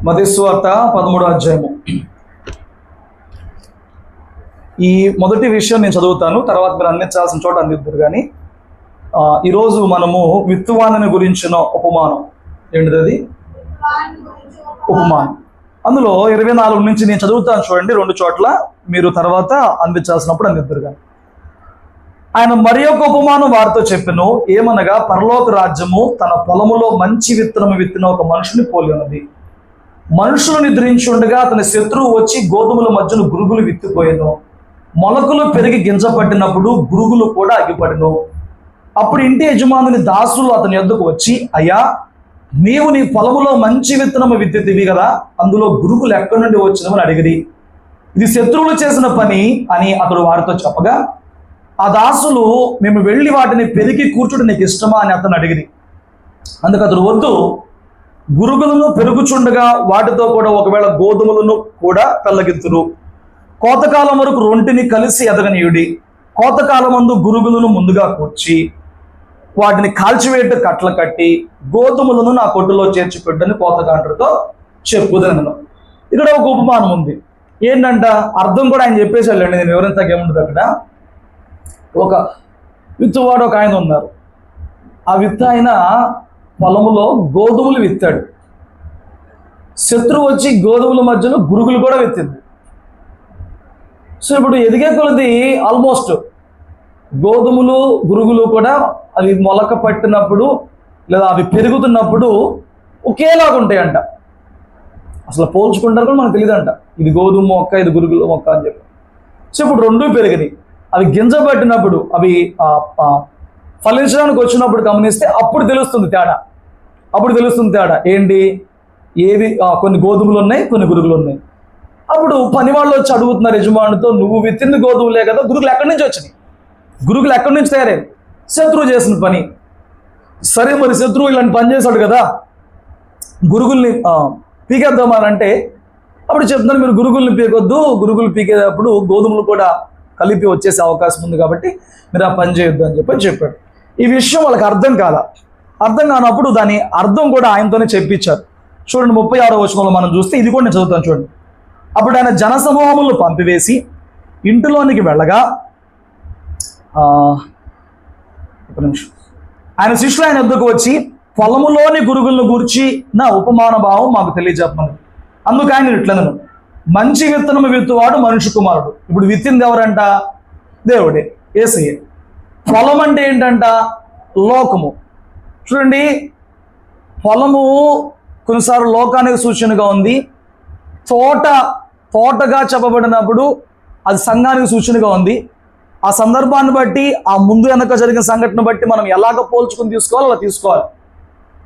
మత్తయి సువార్త 13వ అధ్యాయము. ఈ మొదటి విషయం నేను చదువుతాను, తర్వాత మీరు అందించాల్సిన చోట అందిద్దరు. కానీ ఈరోజు మనము విత్తువాని గురించిన ఉపమానం ఏంటిది? అది ఉపమానం. అందులో 24 నుంచి నేను చదువుతాను చూడండి, 2 చోట్ల. మీరు తర్వాత అందించాల్సినప్పుడు అందిద్దరు. కానీ ఆయన మరి ఒక ఉపమానం వారితో చెప్పెను, ఏమనగా పరలోక రాజ్యము తన పొలములో మంచి విత్తనము విత్తిన ఒక మనుషుని పోలి ఉన్నది. మనుషులు నిద్రించి ఉండగా అతని శత్రువు వచ్చి గోధుమల మధ్యను గురుగులు విత్తిపోయాను. మొలకలు పెరిగి గింజ పట్టినప్పుడు గురుగులు కూడా అగిపడెను. అప్పుడు ఇంటి యజమానుని దాసులు అతని యొద్దకు వచ్చి, అయ్యా, నీవు నీ పొలములో మంచి విత్తనము విత్తితివి కదా, అందులో గురుగులు ఎక్కడి నుండి వచ్చినవని అడిగిరి. ఇది శత్రువులు చేసిన పని అని అతడు వారితో చెప్పగా, ఆ దాసులు, మేము వెళ్ళి వాటిని పెరిగి కూర్చుంటే నీకు ఇష్టమా అని అతను అడిగిరి. అందుకు అతడు, వద్దు, గురుగులను పెరుగుచుండగా వాటితో కూడా ఒకవేళ గోధుమలను కూడా పెళ్ళగిత్తురు. కోతకాలం వరకు రొంటిని కలిసి ఎదగనీయుడి. కోతకాలమందు గురుగులను ముందుగా కూర్చి వాటిని కాల్చివేట కట్ల కట్టి గోధుమలను నా కొట్టులో చేర్చిపెట్టని కోతకాంటతో చెప్పుదనను. ఇక్కడ ఒక ఉపమానం ఉంది. ఏంటంట అర్థం కూడా ఆయన చెప్పేసాడండి, నేను వివరించక ఏముంటుంది. అక్కడ ఒక విత్తువాడు ఒక ఆయన ఉన్నారు. ఆ విత్తు ఆయన పొలములో గోధుమలు విత్తాడు. శత్రువు వచ్చి గోధుమల మధ్యలో గురుగులు కూడా విత్తింది. సో ఇప్పుడు ఎదిగే కొలది ఆల్మోస్ట్ గోధుమలు గురుగులు కూడా అవి మొలక పట్టినప్పుడు లేదా అవి పెరుగుతున్నప్పుడు ఒకేలాగా ఉంటాయంట. అసలు పోల్చుకుంటారు కూడా మనకు తెలియదంట, ఇది గోధుమ మొక్క, ఇది గురుగుల మొక్క అని చెప్పి. సో ఇప్పుడు రెండూ పెరిగినాయి. అవి గింజ పట్టినప్పుడు, అవి ఫలించడానికి వచ్చినప్పుడు గమనిస్తే అప్పుడు తెలుస్తుంది తేడా. ఏంటి? ఏవి కొన్ని గోధుమలు ఉన్నాయి, కొన్ని గురుగులు ఉన్నాయి. అప్పుడు పని వాళ్ళు వచ్చి అడుగుతున్నారు యజమానితో, నువ్వు విత్తింది గోధుమలే కదా, గురుగులు ఎక్కడి నుంచి వచ్చినాయి? గురుగులు ఎక్కడి నుంచి తయారయ్యాయి? శత్రువు చేసిన పని. సరే, మరి శత్రువు ఇలాంటి పని చేశాడు కదా, గురుగుల్ని పీకేద్దామనంటే అప్పుడు చెప్తున్నారు, మీరు గురుగుల్ని పీకొద్దు, గురుగులు పీకేటప్పుడు గోధుమలు కూడా కలిపి వచ్చేసే అవకాశం ఉంది కాబట్టి మీరు ఆ పని చేయొద్దు అని చెప్పాడు. ఈ విషయం వాళ్ళకి అర్థం కానప్పుడు దాని అర్థం కూడా ఆయనతోనే చెప్పించారు. చూడండి, 36వ వచనంలో మనం చూస్తే, ఇది కూడా నేను చదువుతాను చూడండి. అప్పుడు ఆయన జనసమూహములను పంపివేసి ఇంటిలోనికి వెళ్ళగా, ఆయన శిష్యులు ఆయన వద్దకు వచ్చి, పొలములోని గురుగులను గూర్చి నా ఉపమాన భావం మాకు తెలియజెప్పమని. అందుకు ఆయన ఇట్లనను, మంచి విత్తనము విత్తువాడు మనిషి కుమారుడు. ఇప్పుడు విత్తింది ఎవరంట? దేవుడే, యేసయ్యే. పొలం అంటే ఏంటంట? లోకము. చూడండి, పొలము కొన్నిసార్లు లోకానికి సూచనగా ఉంది. తోటగా చెప్పబడినప్పుడు అది సంఘానికి సూచనగా ఉంది. ఆ సందర్భాన్ని బట్టి, ఆ ముందు వెనక జరిగిన సంఘటన బట్టి మనం ఎలాగ పోల్చుకుని తీసుకోవాలో అలా తీసుకోవాలి.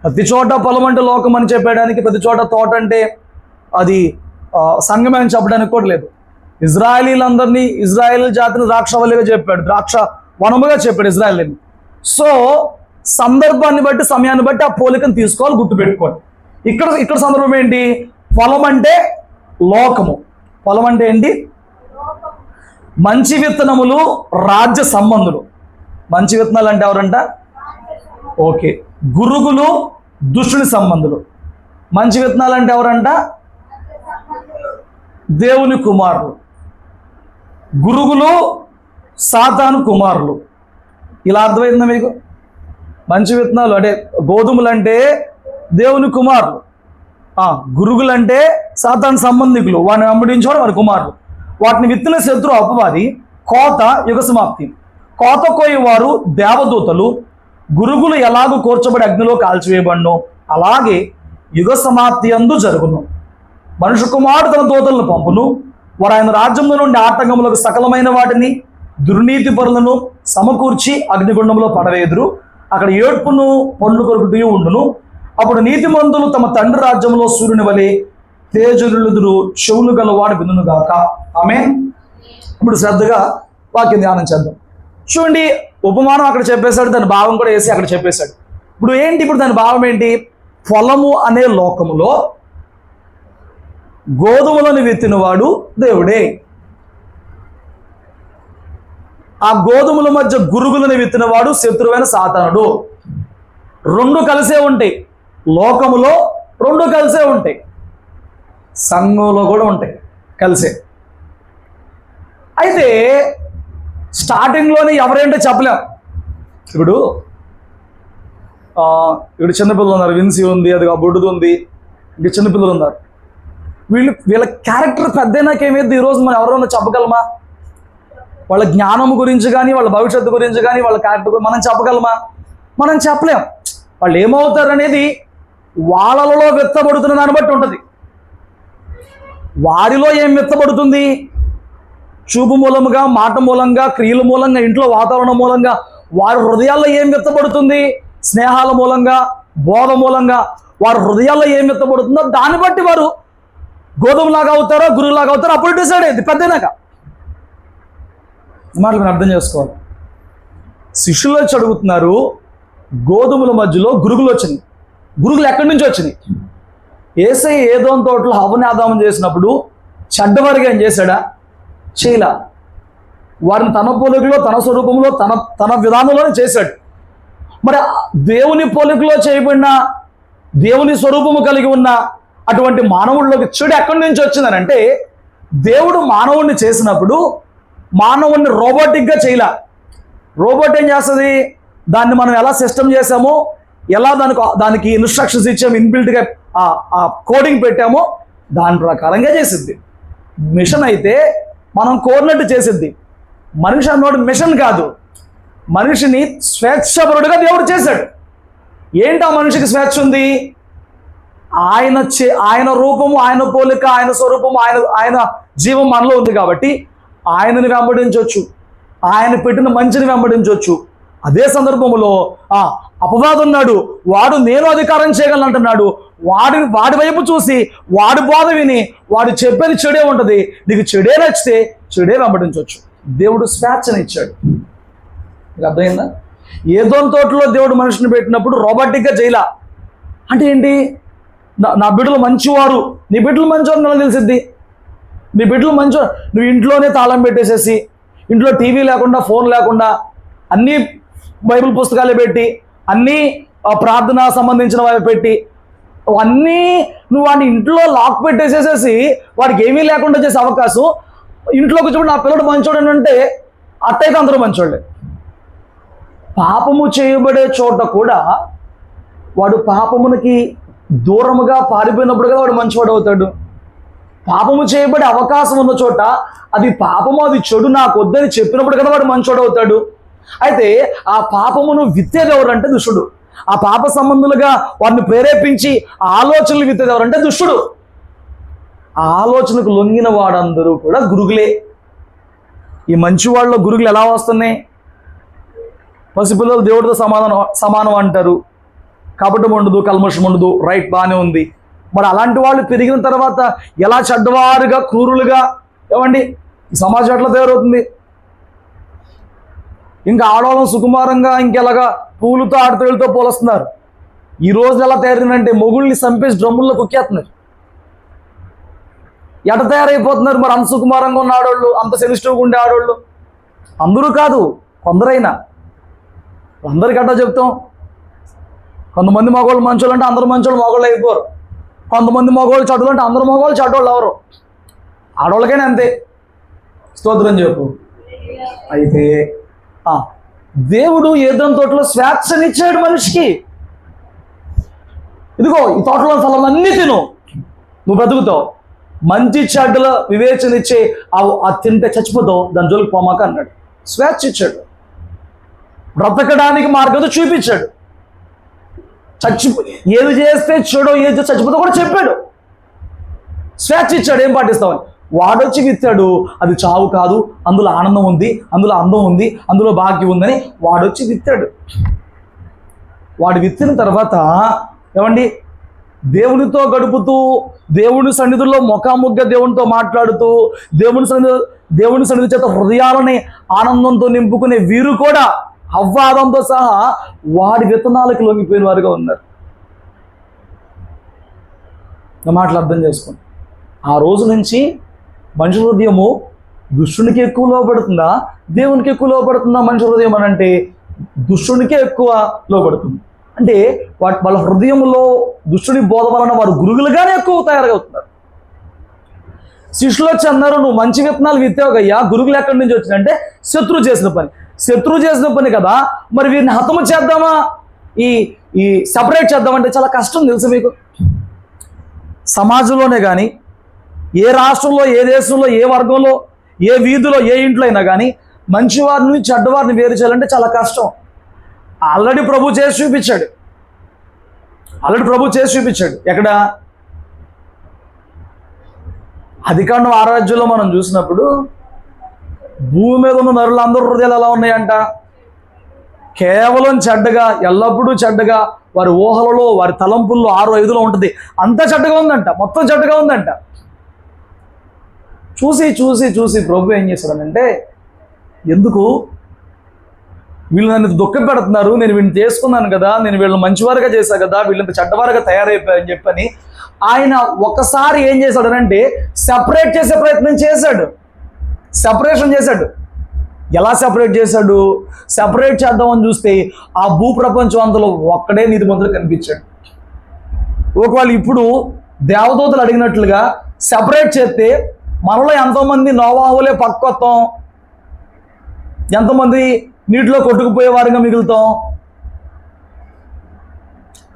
ప్రతి చోట పొలం అంటే లోకం అని చెప్పడానికి, ప్రతి చోట తోట అంటే అది సంఘమే అని చెప్పడానికి కూడా లేదు. ఇజ్రాయేలీలందరినీ, ఇజ్రాయేల్ జాతిని ద్రాక్షవల్లిగా చెప్పాడు, ద్రాక్ష వనముగా చెప్పాడు ఇజ్రాయేలీని. సో సందర్భాన్ని బట్టి, సమయాన్ని బట్టి ఆ పోలికను తీసుకోవాలి, గుర్తుపెట్టుకోండి. ఇక్కడ సందర్భం ఏంటి? పొలం అంటే లోకము. పొలం అంటే ఏంటి? మంచి విత్తనములు రాజ్య సంబంధులు. మంచి విత్తనాలు అంటే ఎవరంట? ఓకే. గురుగులు దుష్టుని సంబంధులు. మంచి విత్తనాలు అంటే ఎవరంట? దేవుని కుమారులు. గురుగులు సాతాను కుమారులు. ఇలా అర్థమైందా మీకు? మంచి విత్తనాలు అంటే గోధుమలు అంటే దేవుని కుమారులు, గురుగులు అంటే సాతాను సంబంధికులు, వాడిని వెంబడించేవాడు వారి కుమారులు. వాటిని విత్తిన శత్రువు అపవాది. కోత యుగ సమాప్తి. కోత కోయేవారు దేవదూతలు. గురుగులు ఎలాగూ కూర్చబడి అగ్నిలో కాల్చివేయబడినో అలాగే యుగ సమాప్తి యందు జరుగును. మనుష్య కుమారుడు తన దూతలను పంపును. వారు ఆయన రాజ్యంలో నుండి ఆటంకములకు సకలమైన వాటిని, దుర్నీతి పరులను సమకూర్చి అగ్నిగుండంలో పడవేదురు. అక్కడ ఏడ్పును పండ్లు కొరుకుటూ ఉండును. అప్పుడు నీతిమంతులు తమ తండ్రి రాజ్యంలో సూర్యుని వలె తేజరులుదురు. చెవులు గలవాడు వినును గాక. ఆమేన్. ఇప్పుడు శ్రద్ధగా వాక్యం ధ్యానం చేద్దాం. చూడండి, ఉపమానం అక్కడ చెప్పేశాడు, దాని భావం కూడా వేసి అక్కడ చెప్పేశాడు. ఇప్పుడు ఏంటి? ఇప్పుడు దాని భావం ఏంటి? పొలము అనే లోకములో గోధుమలను విత్తినవాడు దేవుడే. ఆ గోధుమల మధ్య గురుగులను విత్తినవాడు శత్రువైన సాతానుడు. రెండు కలిసే ఉంటాయి లోకములో, రెండు కలిసే ఉంటాయి. సంఘంలో కూడా ఉంటాయి కలిసే. అయితే స్టార్టింగ్లోనే ఎవరేంటో చెప్పలేం. ఇప్పుడు చిన్నపిల్లలు ఉన్నారు, విన్సీ ఉంది, అది బొడ్డుది ఉంది, ఇంకా చిన్నపిల్లలు ఉన్నారు. వీళ్ళ క్యారెక్టర్ పెద్దనాకేమైంది ఈరోజు మనం ఎవరైనా చెప్పగలమా? వాళ్ళ జ్ఞానం గురించి కానీ, వాళ్ళ భవిష్యత్తు గురించి కానీ, వాళ్ళ క్యారెక్టర్ గురించి మనం చెప్పగలమా? మనం చెప్పలేం. వాళ్ళు ఏమవుతారు అనేది వాళ్ళలో వ్యక్తపడుతున్న దాన్ని బట్టి ఉంటుంది. వారిలో ఏం వ్యక్తపడుతుంది? చూపు మూలంగా, మాట మూలంగా, క్రియల మూలంగా, ఇంట్లో వాతావరణం మూలంగా, వారి హృదయాల్లో ఏం వ్యక్తపడుతుంది? స్నేహాల మూలంగా, బోధ మూలంగా వారి హృదయాల్లో ఏం వ్యక్తపడుతుందో దాన్ని బట్టి వారు గోధుమలాగా అవుతారో, గురువులాగా అవుతారో అప్పుడు డిసైడ్ అయింది పెద్దనాక. మాటలు మీరు అర్థం చేసుకోవాలి. శిష్యులు వచ్చి అడుగుతున్నారు, గోధుమల మధ్యలో గురుగులు వచ్చినాయి. గురుగులు ఎక్కడి నుంచి వచ్చినాయి? యేసయ్య ఏదోం తోటలో హవనాదామం చేసినప్పుడు చెడ్డవారిగా ఏం చేశాడా? చేయలా. వారిని తన పోలికలో, తన స్వరూపంలో, తన విధానంలోనే చేశాడు. మరి దేవుని పోలికలో చేయబడిన, దేవుని స్వరూపము కలిగి ఉన్న అటువంటి మానవుల్లోకి చెడు ఎక్కడి నుంచి వచ్చిందని అంటే, దేవుడు మానవుణ్ణి చేసినప్పుడు మానవుణ్ణి రోబోటిక్గా చేయలే. రోబోట్ ఏం చేస్తుంది? దాన్ని మనం ఎలా సిస్టమ్ చేసామో, ఎలా దానికి ఇన్స్ట్రక్షన్స్ ఇచ్చాము, ఇన్బిల్ట్గా ఆ కోడింగ్ పెట్టామో దాని ప్రకారంగా చేసిద్ది. మిషన్ అయితే మనం కోరినట్టు చేసిద్ది. మనిషి అన్నోడు మిషన్ కాదు, మనిషిని స్వేచ్ఛపరుడుగా దేవుడు చేశాడు. ఏంటి ఆ మనిషికి స్వేచ్ఛ ఉంది? ఆయన రూపము, ఆయన పోలిక, ఆయన స్వరూపము, ఆయన జీవం మనలో ఉంది కాబట్టి ఆయనని వెంబడించవచ్చు, ఆయన పెట్టిన మంచిని వెంబడించవచ్చు. అదే సందర్భంలో అపవాది ఉన్నాడు, వాడు నేను అధికారం చేయగలను అంటున్నాడు. వాడి వైపు చూసి వాడి బోధ విని వాడు చెప్పేది చెడే ఉంటుంది. నీకు చెడే నచ్చితే చెడే వెంబడించవచ్చు. దేవుడు స్వేచ్ఛని ఇచ్చాడు. మీకు అర్థమైందా? ఏదో తోటలో దేవుడు మనిషిని పెట్టినప్పుడు రోబోటిక్గా చేయలా. అంటే ఏంటి? నా బిడ్డలు మంచివారు, నీ బిడ్డలు మంచివారు నాకు తెలిసిద్ది. నీ బిడ్డలు మంచివారు, నువ్వు ఇంట్లోనే తాళం పెట్టేసేసి, ఇంట్లో టీవీ లేకుండా, ఫోన్ లేకుండా, అన్నీ బైబిల్ పుస్తకాలే పెట్టి, అన్నీ ప్రార్థన సంబంధించినవి పెట్టి, అన్నీ నువ్వు వాడిని ఇంట్లో లాక్ పెట్టేసేసేసి వాడికి ఏమీ లేకుండా చేసే అవకాశం, ఇంట్లోకి వచ్చి నా పిల్లడు మంచోడు అంటే అట్టయితే అందరూ మంచోళ్ళే. పాపము చేయబడే చోట కూడా వాడు పాపమునికి దూరముగా పారిపోయినప్పుడు కదా వాడు మంచివాడు అవుతాడు. పాపము చేయబడే అవకాశం ఉన్న చోట అది పాపము, అది చెడు, నాకు వద్దని చెప్పినప్పుడు కదా వాడు మంచివాడు అవుతాడు. అయితే ఆ పాపమును విత్తేది ఎవరంటే దుష్టుడు. ఆ పాప సంబంధులుగా వారిని ప్రేరేపించి ఆలోచనలు విత్తేది ఎవరంటే దుష్టుడు. ఆ ఆలోచనకు లొంగిన వాడందరూ కూడా గురుగులే. ఈ మంచి వాళ్ళలో గురుగులు ఎలా వస్తున్నాయి? పసిపిల్లలు దేవుడితో సమానం అంటారు, కపటం ఉండదు, కల్మషం ఉండదు, రైట్, బాగానే ఉంది. మరి అలాంటి వాళ్ళు పెరిగిన తర్వాత ఎలా చెడ్డవారుగా, క్రూరులుగా, ఏమండి ఈ సమాజం ఎట్లా తయారవుతుంది? ఇంకా ఆడవాళ్ళం సుకుమారంగా ఇంకెలాగా పూలతో ఆడతేళ్ళతో పోలుస్తున్నారు. ఈ రోజు ఎలా తయారైందంటే మొగుళ్ళని చంపేసి డ్రమ్ముల్లో కుక్కేస్తున్నారు. ఎట తయారైపోతున్నారు మరి? అంత సుకుమారంగా ఉన్న ఆడవాళ్ళు, అంత సెన్సిటివ్గా ఉండే ఆడవాళ్ళు. అందరూ కాదు, కొందరైనా. అందరికీ అట్టా చెప్తాం. కొంతమంది మగవాళ్ళు మంచోళ్ళు అంటే అందరు మంచోళ్ళు మగవాళ్ళు అయిపోరు. కొంతమంది మగవాళ్ళు చెడ్డలు అంటే అందరు మగవాళ్ళు చెడ్డోళ్ళు ఎవరు? ఆడవాళ్ళకైనా అంతే. స్తోత్రం చెప్పు. అయితే దేవుడు ఏదైనా తోటలో స్వేచ్ఛనిచ్చాడు మనిషికి. ఇదిగో ఈ తోటలో ఫలాలన్నీ తిను, నువ్వు బ్రతుకుతావు. మంచి చెడ్డల వివేచన ఇచ్చే అది తింటే చచ్చిపోతావు, దాని జోలికి పోమాక అన్నాడు. స్వేచ్ఛ ఇచ్చాడు, బ్రతకడానికి మార్గం చూపించాడు. ఏది చేస్తే చెడో, ఏది చచ్చిపోతా కూడా చెప్పాడు. స్వేచ్ఛ ఇచ్చాడు. ఏం పాటిస్తామని వాడొచ్చి విత్తాడు. అది చావు కాదు, అందులో ఆనందం ఉంది, అందులో అందం ఉంది, అందులో భాగ్యం ఉందని వాడొచ్చి విత్తాడు. వాడు విత్తిన తర్వాత ఏమండి, దేవునితో గడుపుతూ, దేవుని సన్నిధుల్లో ముఖాముఖిగా దేవునితో మాట్లాడుతూ, దేవుని సన్నిధి చేత హృదయాలని ఆనందంతో నింపుకునే వీరు కూడా అవ్వాదంతో సహా వాడి విత్తనాలకు లొంగిపోయిన వారుగా ఉన్నారు. నా మాటలు అర్థం చేసుకోండి. ఆ రోజు నుంచి మనిషి హృదయము దుష్టునికి ఎక్కువ లోపడుతుందా, దేవునికి ఎక్కువ లోపడుతుందా? మనిషి హృదయం అని అంటే దుష్టునికే ఎక్కువ లోపడుతుంది. అంటే వాళ్ళ హృదయంలో దుష్టుని బోధ వలన వారు గురుగులుగానే ఎక్కువ తయారవుతున్నారు. శిష్యులు వచ్చి అన్నారు, నువ్వు మంచి విత్తనాలు విత్తావుగయ్యా, గురుగులు ఎక్కడి నుంచి వచ్చిందంటే శత్రువు చేసిన పని. శత్రువు చేసిన పని కదా, మరి వీరిని హతము చేద్దామా, ఈ ఈ సపరేట్ చేద్దామంటే చాలా కష్టం తెలుసు మీకు. సమాజంలోనే కానీ, ఏ రాష్ట్రంలో, ఏ దేశంలో, ఏ వర్గంలో, ఏ వీధిలో, ఏ ఇంట్లో అయినా కానీ మంచివారిని చెడ్డవారిని వేరు చేయాలంటే చాలా కష్టం. ఆల్రెడీ ప్రభు చేసి చూపించాడు. ఎక్కడ? ఆదికాండం 6వ అధ్యాయంలో మనం చూసినప్పుడు భూమి మీద ఉన్న నరులందరూ హృదయాలు ఎలా ఉన్నాయంట? కేవలం చెడ్డగా, ఎల్లప్పుడూ చెడ్డగా, వారి ఊహలలో, వారి తలంపుల్లో 6:5లో ఉంటుంది. అంతా చెడ్డగా ఉందంట, మొత్తం చెడ్డగా ఉందంట. చూసి ప్రభు ఏం చేశాడనంటే, ఎందుకు వీళ్ళు నన్ను దుఃఖం పెడుతున్నారు, నేను వీళ్ళని చేసుకున్నాను కదా, నేను వీళ్ళని మంచివారుగా చేశా కదా, వీళ్ళంత చెడ్డవారుగా తయారైపోయారని చెప్పని ఆయన ఒకసారి ఏం చేశాడనంటే సెపరేట్ చేసే ప్రయత్నం చేశాడు. సెపరేషన్ చేశాడు. ఎలా సెపరేట్ చేశాడు? సెపరేట్ చేద్దామని చూస్తే ఆ భూప్రపంచం అందులో ఒక్కడే నీతిమంతుడు కనిపించాడు. ఒకవేళ ఇప్పుడు దేవదూతలు అడిగినట్లుగా సెపరేట్ చేస్తే మనలో ఎంతోమంది నోవాహులే పక్కొత్తాం, ఎంతమంది నీటిలో కొట్టుకుపోయే వారిగా మిగులుతాం.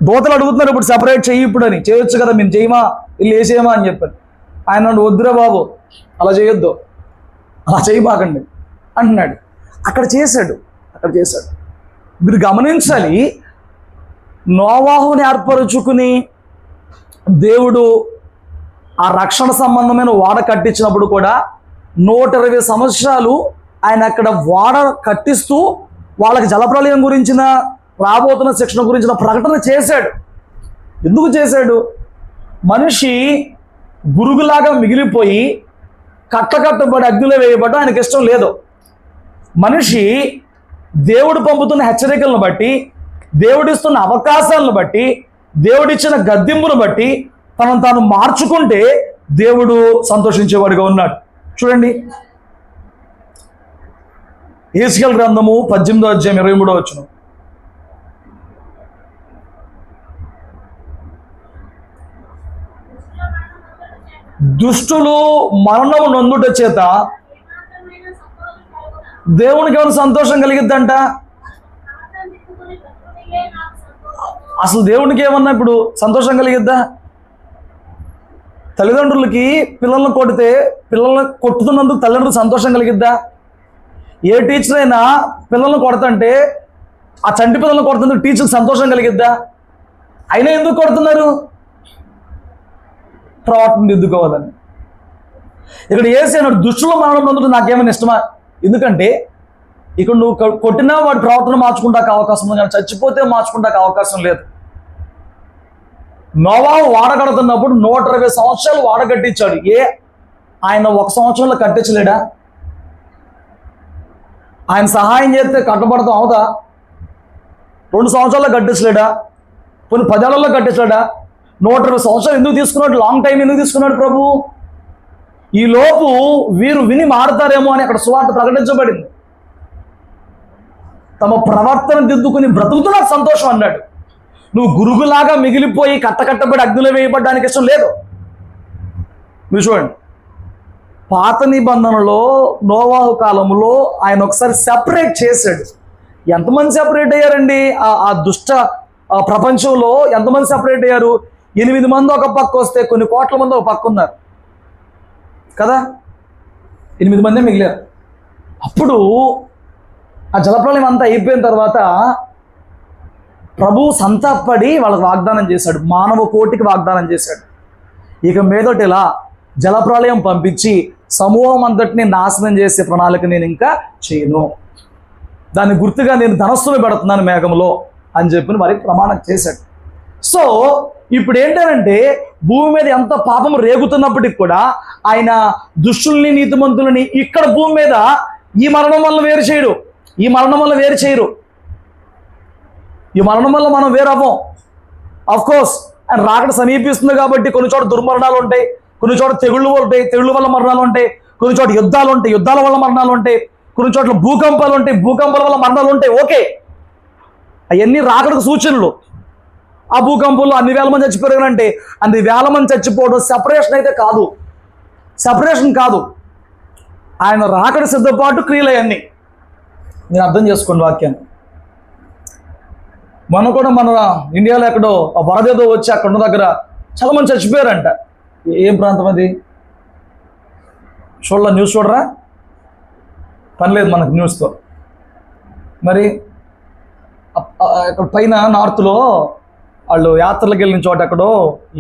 దూతలు అడుగుతున్నారు ఇప్పుడు సెపరేట్ చెయ్యి ఇప్పుడు అని. చేయొచ్చు కదా, మేము చేయమా, వీళ్ళు వేసేయమా అని చెప్పాను. ఆయన వద్దురా బాబు, అలా చేయొద్దు, అలా చేయమాకండి అంటున్నాడు. అక్కడ చేశాడు. మీరు గమనించాలి, నోవాహుని ఏర్పరుచుకుని దేవుడు ఆ రక్షణ సంబంధమైన వాడ కట్టించినప్పుడు కూడా 120 సంవత్సరాలు ఆయన అక్కడ వాడ కట్టిస్తూ వాళ్ళకి జలప్రలయం గురించిన, రాబోతున్న శిక్షణ గురించిన ప్రకటన చేశాడు. ఎందుకు చేశాడు? మనిషి గురుగులాగా మిగిలిపోయి కట్టబడి అగ్నిలో వేయబడ్డం ఆయనకి ఇష్టం లేదు. మనిషి దేవుడు పంపుతున్న హెచ్చరికలను బట్టి, దేవుడిస్తున్న అవకాశాలను బట్టి, దేవుడిచ్చిన గద్దింపును బట్టి తనను తాను మార్చుకుంటే దేవుడు సంతోషించేవాడిగా ఉన్నాడు. చూడండి, యెహెజ్కేలు గ్రంథము 18వ అధ్యాయం 23వ వచనం. దుష్టులు మరణము నొందుట చేత దేవునికి ఏమైనా సంతోషం కలిగిద్దంట? అసలు దేవునికి ఏమన్నా ఇప్పుడు సంతోషం కలిగిద్దా? తల్లిదండ్రులకి పిల్లల్ని కొడితే, పిల్లల్ని కొట్టుతున్నందుకు తల్లిదండ్రులు సంతోషం కలిగిద్దా? ఏ టీచర్ అయినా పిల్లల్ని కొడుతుంటే, ఆ చంటి పిల్లల్ని కొడుతున్నందుకు టీచర్కి సంతోషం కలిగిద్దా? అయినా ఎందుకు కొడుతున్నారు? ప్రవర్తన దిద్దుకోవాలని. ఇక్కడ ఏసేనాడు, దుష్టుల మరణం పొందుతూ నాకేమైనా ఇష్టమా? ఎందుకంటే ఇక్కడ నువ్వు కొట్టినా వాడి ప్రవర్తన మార్చుకుంటాక అవకాశం ఉంది, కానీ చచ్చిపోతే మార్చుకుంటాక అవకాశం లేదు. నోవాహు వాడ కడుతున్నప్పుడు 120 సంవత్సరాలు వాడ కట్టించాడు. ఆయన 1 సంవత్సరంలో కట్టించలేడా? ఆయన సహాయం చేస్తే కట్టబడతాం అవుదా? 2 సంవత్సరాల్లో కట్టించలేడా? కొన్ని 10 ఏళ్లలో కట్టించలేడా? 120 సంవత్సరాలు ఎందుకు తీసుకున్నాడు? లాంగ్ టైం ఎందుకు తీసుకున్నాడు ప్రభు? ఈ లోపు వీరు విని మారుతారేమో అని అక్కడ సువార్త ప్రకటించబడింది. తమ ప్రవర్తన దిద్దుకుని బ్రతుకుతున్న సంతోషం అన్నాడు. నువ్వు గురుగులాగా మిగిలిపోయి కట్టబడి అగ్నిలో వేయబడ్డానికి ఇష్టం లేదు. మీరు చూడండి, పాత నిబంధనలో నోవాహు కాలంలో ఆయన ఒకసారి సెపరేట్ చేశాడు. ఎంతమంది సెపరేట్ అయ్యారండి? ఆ దుష్ట ప్రపంచంలో ఎంతమంది సెపరేట్ అయ్యారు? 8 మంది ఒక పక్క వస్తే కొన్ని కోట్ల మంది ఒక పక్క ఉన్నారు కదా, 8 మందే మిగిలారు. అప్పుడు ఆ జలప్రలయం అంతా అయిపోయిన తర్వాత ప్రభువు సంతాపడి వాళ్ళకి వాగ్దానం చేశాడు, మానవ కోటికి వాగ్దానం చేశాడు. ఇక మీదట ఇలా జలప్రలయం పంపించి సమూహం అంతటిని నాశనం చేసే ప్రణాళిక నేను ఇంకా చేయను, దాన్ని గుర్తుగా నేను ధనస్సును పెడుతున్నాను మేఘంలో అని చెప్పి వారికి ప్రమాణం చేశాడు. సో ఇప్పుడు ఏంటంటే భూమి మీద ఎంత పాపం రేగుతున్నప్పటికి కూడా ఆయన దుష్టుల్ని నీతిమంతులని ఇక్కడ భూమి మీద ఈ మరణం వల్ల వేరు చేయరు. ఈ మరణం వల్ల మనం వేరవ్వం. ఆఫ్ కోర్స్ ఆయన రాకడ సమీపిస్తుంది కాబట్టి కొన్ని చోట దుర్మరణాలు ఉంటాయి, కొన్ని చోట తెగుళ్ళు ఉంటాయి, తెగుళ్ళ వల్ల మరణాలు ఉంటాయి, కొన్ని చోట యుద్ధాలు ఉంటాయి, యుద్ధాల వల్ల మరణాలు ఉంటాయి, కొన్ని చోట్ల భూకంపాలు ఉంటాయి, భూకంపాల వల్ల మరణాలు ఉంటాయి. ఓకే, అవన్నీ రాకడకు సూచనలు. ఆ భూకంపంలో అన్ని వేల మంది చచ్చిపోయారంటే అన్ని వేల మంది చచ్చిపోవడం సెపరేషన్ అయితే కాదు. సపరేషన్ కాదు, ఆయన రాకడ సిద్ధపాటు క్రియలు అవన్నీ. నేను అర్థం చేసుకోండి వాక్యాన్ని. మనం కూడా మన ఇండియాలో ఎక్కడో ఆ వరదేదో వచ్చి అక్కడ ఉన్న దగ్గర చాలా మంది చచ్చిపోయారంట. ఏం ప్రాంతం అది? చూడరా, న్యూస్ చూడరా? పని లేదు మనకు న్యూస్తో. మరి అక్కడ పైన నార్త్లో వాళ్ళు యాత్రలకు వెళ్ళిన చోట ఎక్కడో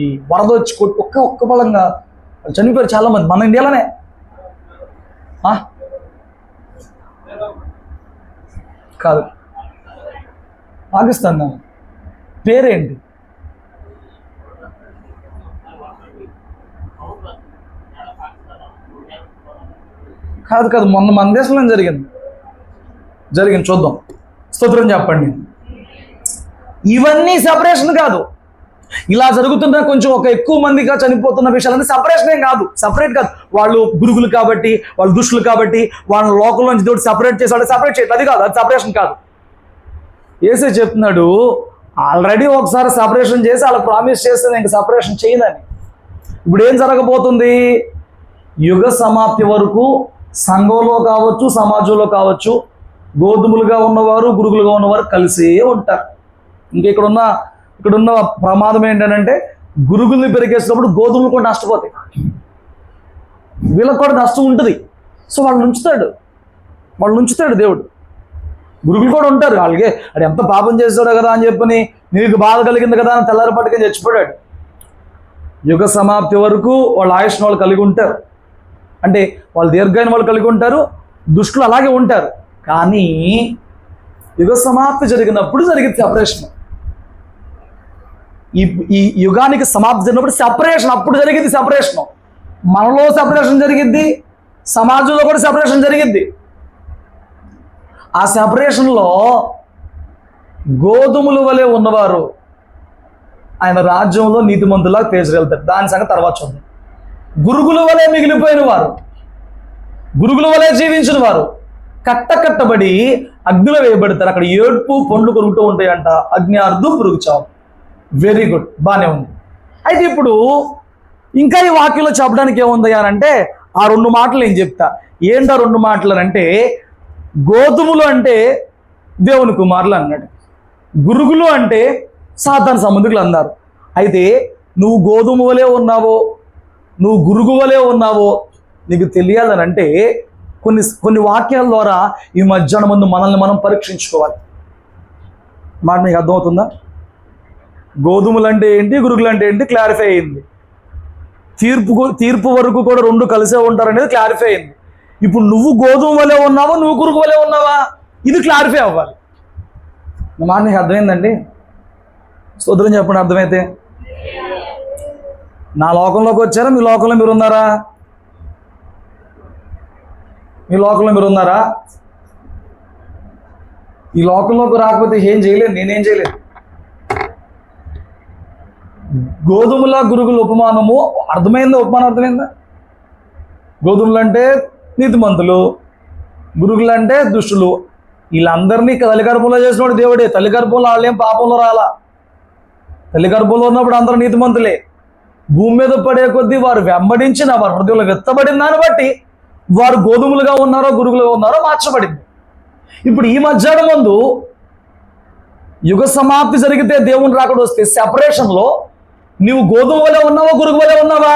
ఈ వరద వచ్చి ఒక్క బలంగా వాళ్ళు చనిపోయారు చాలామంది. మన ఇండియాలోనే. కాదు, పాకిస్తాన్. పేరేంటి? కాదు, మొన్న మన దేశంలో జరిగింది చూద్దాం. స్తోత్రం చెప్పండి. ఇవన్నీ సెపరేషన్ కాదు. ఇలా జరుగుతున్న కొంచెం ఒక ఎక్కువ మందిగా చనిపోతున్న విషయాలన్నీ సెపరేషన్ ఏం కాదు, సెపరేట్ కాదు. వాళ్ళు గురుగులు కాబట్టి, వాళ్ళు దుష్టులు కాబట్టి వాళ్ళ లోకంలో నుంచి తోటి సెపరేట్ చేసి వాళ్ళు సెపరేట్ చేయట్లేదు. అది కాదు, అది సెపరేషన్ కాదు. యేసే చెప్తున్నాడు, ఆల్రెడీ ఒకసారి సెపరేషన్ చేసి వాళ్ళకి ప్రామిస్ చేస్తే ఇంక సెపరేషన్ చేయదని. ఇప్పుడు ఏం జరగబోతుంది? యుగ సమాప్తి వరకు సంఘంలో కావచ్చు, సమాజంలో కావచ్చు, గోధుమలుగా ఉన్నవారు, గురుగులుగా ఉన్నవారు కలిసే ఉంటారు. ఇక్కడున్న ప్రమాదం ఏంటంటే గురుగుల్ని పెరిగేసినప్పుడు గోధుమలు కూడా నష్టపోతాయి, వీళ్ళకి కూడా నష్టం ఉంటుంది. సో వాళ్ళు ఉంచుతాడు దేవుడు. గురుగులు కూడా ఉంటారు, వాళ్ళకి అది ఎంత పాపం చేస్తాడో కదా అని చెప్పని నీకు బాధ కలిగింది కదా అని తెల్లారిపట్టుకొని చచ్చిపోయాడు. యుగ సమాప్తి వరకు వాళ్ళ ఆయుష్ను వాళ్ళు కలిగి ఉంటారు, అంటే వాళ్ళు దీర్ఘాయుని వాళ్ళు కలిగి ఉంటారు, దుష్టులు అలాగే ఉంటారు. కానీ యుగ సమాప్తి జరిగినప్పుడు జరిగింది సెపరేషన్. ఈ యుగానికి సమాప్తి జరిగినప్పుడు సెపరేషన్, అప్పుడు జరిగింది సెపరేషన్. మనలో సెపరేషన్ జరిగిద్ది, సమాజంలో కూడా సెపరేషన్ జరిగిద్ది. ఆ సెపరేషన్లో గోధుమల వలె ఉన్నవారు ఆయన రాజ్యంలో నీతిమంతులా పేజరెళ్తారు. దాని సంగతి తర్వాత చూద్దాం. గురుగుల వలె మిగిలిపోయిన వారు, గురుగుల వలె జీవించిన వారు కట్టబడి అగ్నిలో వేయబడతారు. అక్కడ ఏడ్పు పండ్లు కొరుకుతూ ఉంటాయంట. అగ్నియార్ధం పురుగు చావు. వెరీ గుడ్, బాగానే ఉంది. అయితే ఇప్పుడు ఇంకా ఈ వాక్యంలో చెప్పడానికి ఏముంది అని అంటే ఆ రెండు మాటలు నేను చెప్తా. ఏంటా రెండు మాటలు అంటే, గోధుమలు అంటే దేవుని కుమారులు అన్నాడు, గురుగులు అంటే సాతాను సంబంధికులు అన్నారు. అయితే నువ్వు గోధుమ వలె ఉన్నావో, నువ్వు గురుగు వలె ఉన్నావో నీకు తెలియాలని అంటే కొన్ని వాక్యాల ద్వారా ఈ మధ్యాహ్నం ముందు మనల్ని మనం పరీక్షించుకోవాలి. మాట మీకు అర్థమవుతుందా? గోధుమలు అంటే ఏంటి, గురుగులు అంటే ఏంటి క్లారిఫై అయింది. తీర్పు వరకు కూడా రెండు కలిసే ఉంటారనేది క్లారిఫై అయింది. ఇప్పుడు నువ్వు గోధుమ వలె ఉన్నావా, నువ్వు గురుగు వలె ఉన్నావా, ఇది క్లారిఫై అవ్వాలి. మాట నీకు అర్థమైందండి? స్తోత్రం చెప్పండి. అర్థమైతే నా లోకంలోకి వచ్చారా? మీ లోకంలో మీరు ఉన్నారా? మీ లోకంలో మీరు ఉన్నారా? ఈ లోకంలోకి రాకపోతే ఏం చేయలేదు, నేనేం చేయలేదు. గోధుమల గురుగుల ఉపమానము అర్థమైందా? ఉపమానం అర్థమైందా? గోధుమలు అంటే నీతిమంతులు, గురుగులు అంటే దుష్టులు. వీళ్ళందరినీ తల్లిగర్భంలో చేసినవాడు దేవుడే. తల్లిగర్భంలో వాళ్ళేం పాపంలో రాలా. తల్లిగర్భంలో ఉన్నప్పుడు అందరూ నీతిమంతులే. భూమి మీద పడే కొద్దీ వారు వెంబడించిన వారి హృదయంలో వెత్తబడిన దాన్ని బట్టి వారు గోధుమలుగా ఉన్నారో గురుగులుగా ఉన్నారో మార్చబడింది. ఇప్పుడు ఈ మధ్యాహ్నం ముందు యుగ సమాప్తి జరిగితే దేవుని రాకడ వస్తే సెపరేషన్లో నీవు గోధుమ వలె ఉన్నావా, గురుగు వలె ఉన్నావా?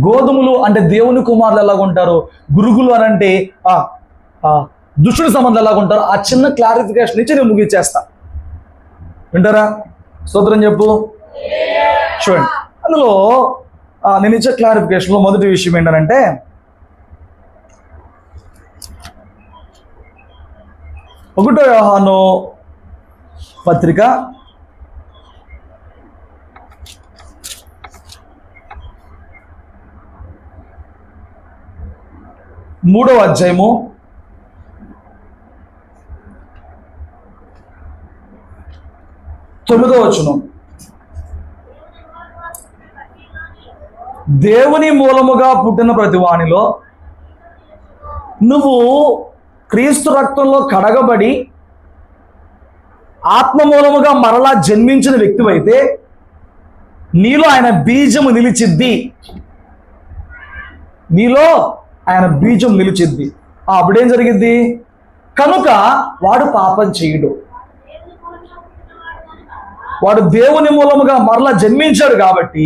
గోధుమలు అంటే దేవుని కుమారులు ఎలాగ ఉంటారు, గురుగులు అని అంటే దుష్టుడి సంబంధాలు ఎలాగ ఉంటారు. ఆ చిన్న క్లారిఫికేషన్ ఇచ్చి నేను ముగించేస్తా. వింటారా? స్తోత్రం చెప్పు. చూడండి, అందులో నేను ఇచ్చే క్లారిఫికేషన్లో మొదటి విషయం ఏంటంటే, ఒకటో యోహాను పత్రిక 3వ అధ్యాయము 9వ వచనం. దేవుని మూలముగా పుట్టిన ప్రతి వానిలో నువ్వు క్రీస్తు రక్తంలో కడగబడి ఆత్మ మూలముగా మరలా జన్మించిన వ్యక్తివైతే నీలో ఆయన బీజము నిలిచిద్ది. నీలో ఆయన బీజం నిలిచిద్ది. అప్పుడేం జరిగిద్ది? కనుక వాడు పాపం చేయడు. వాడు దేవుని మూలముగా మరలా జన్మించాడు కాబట్టి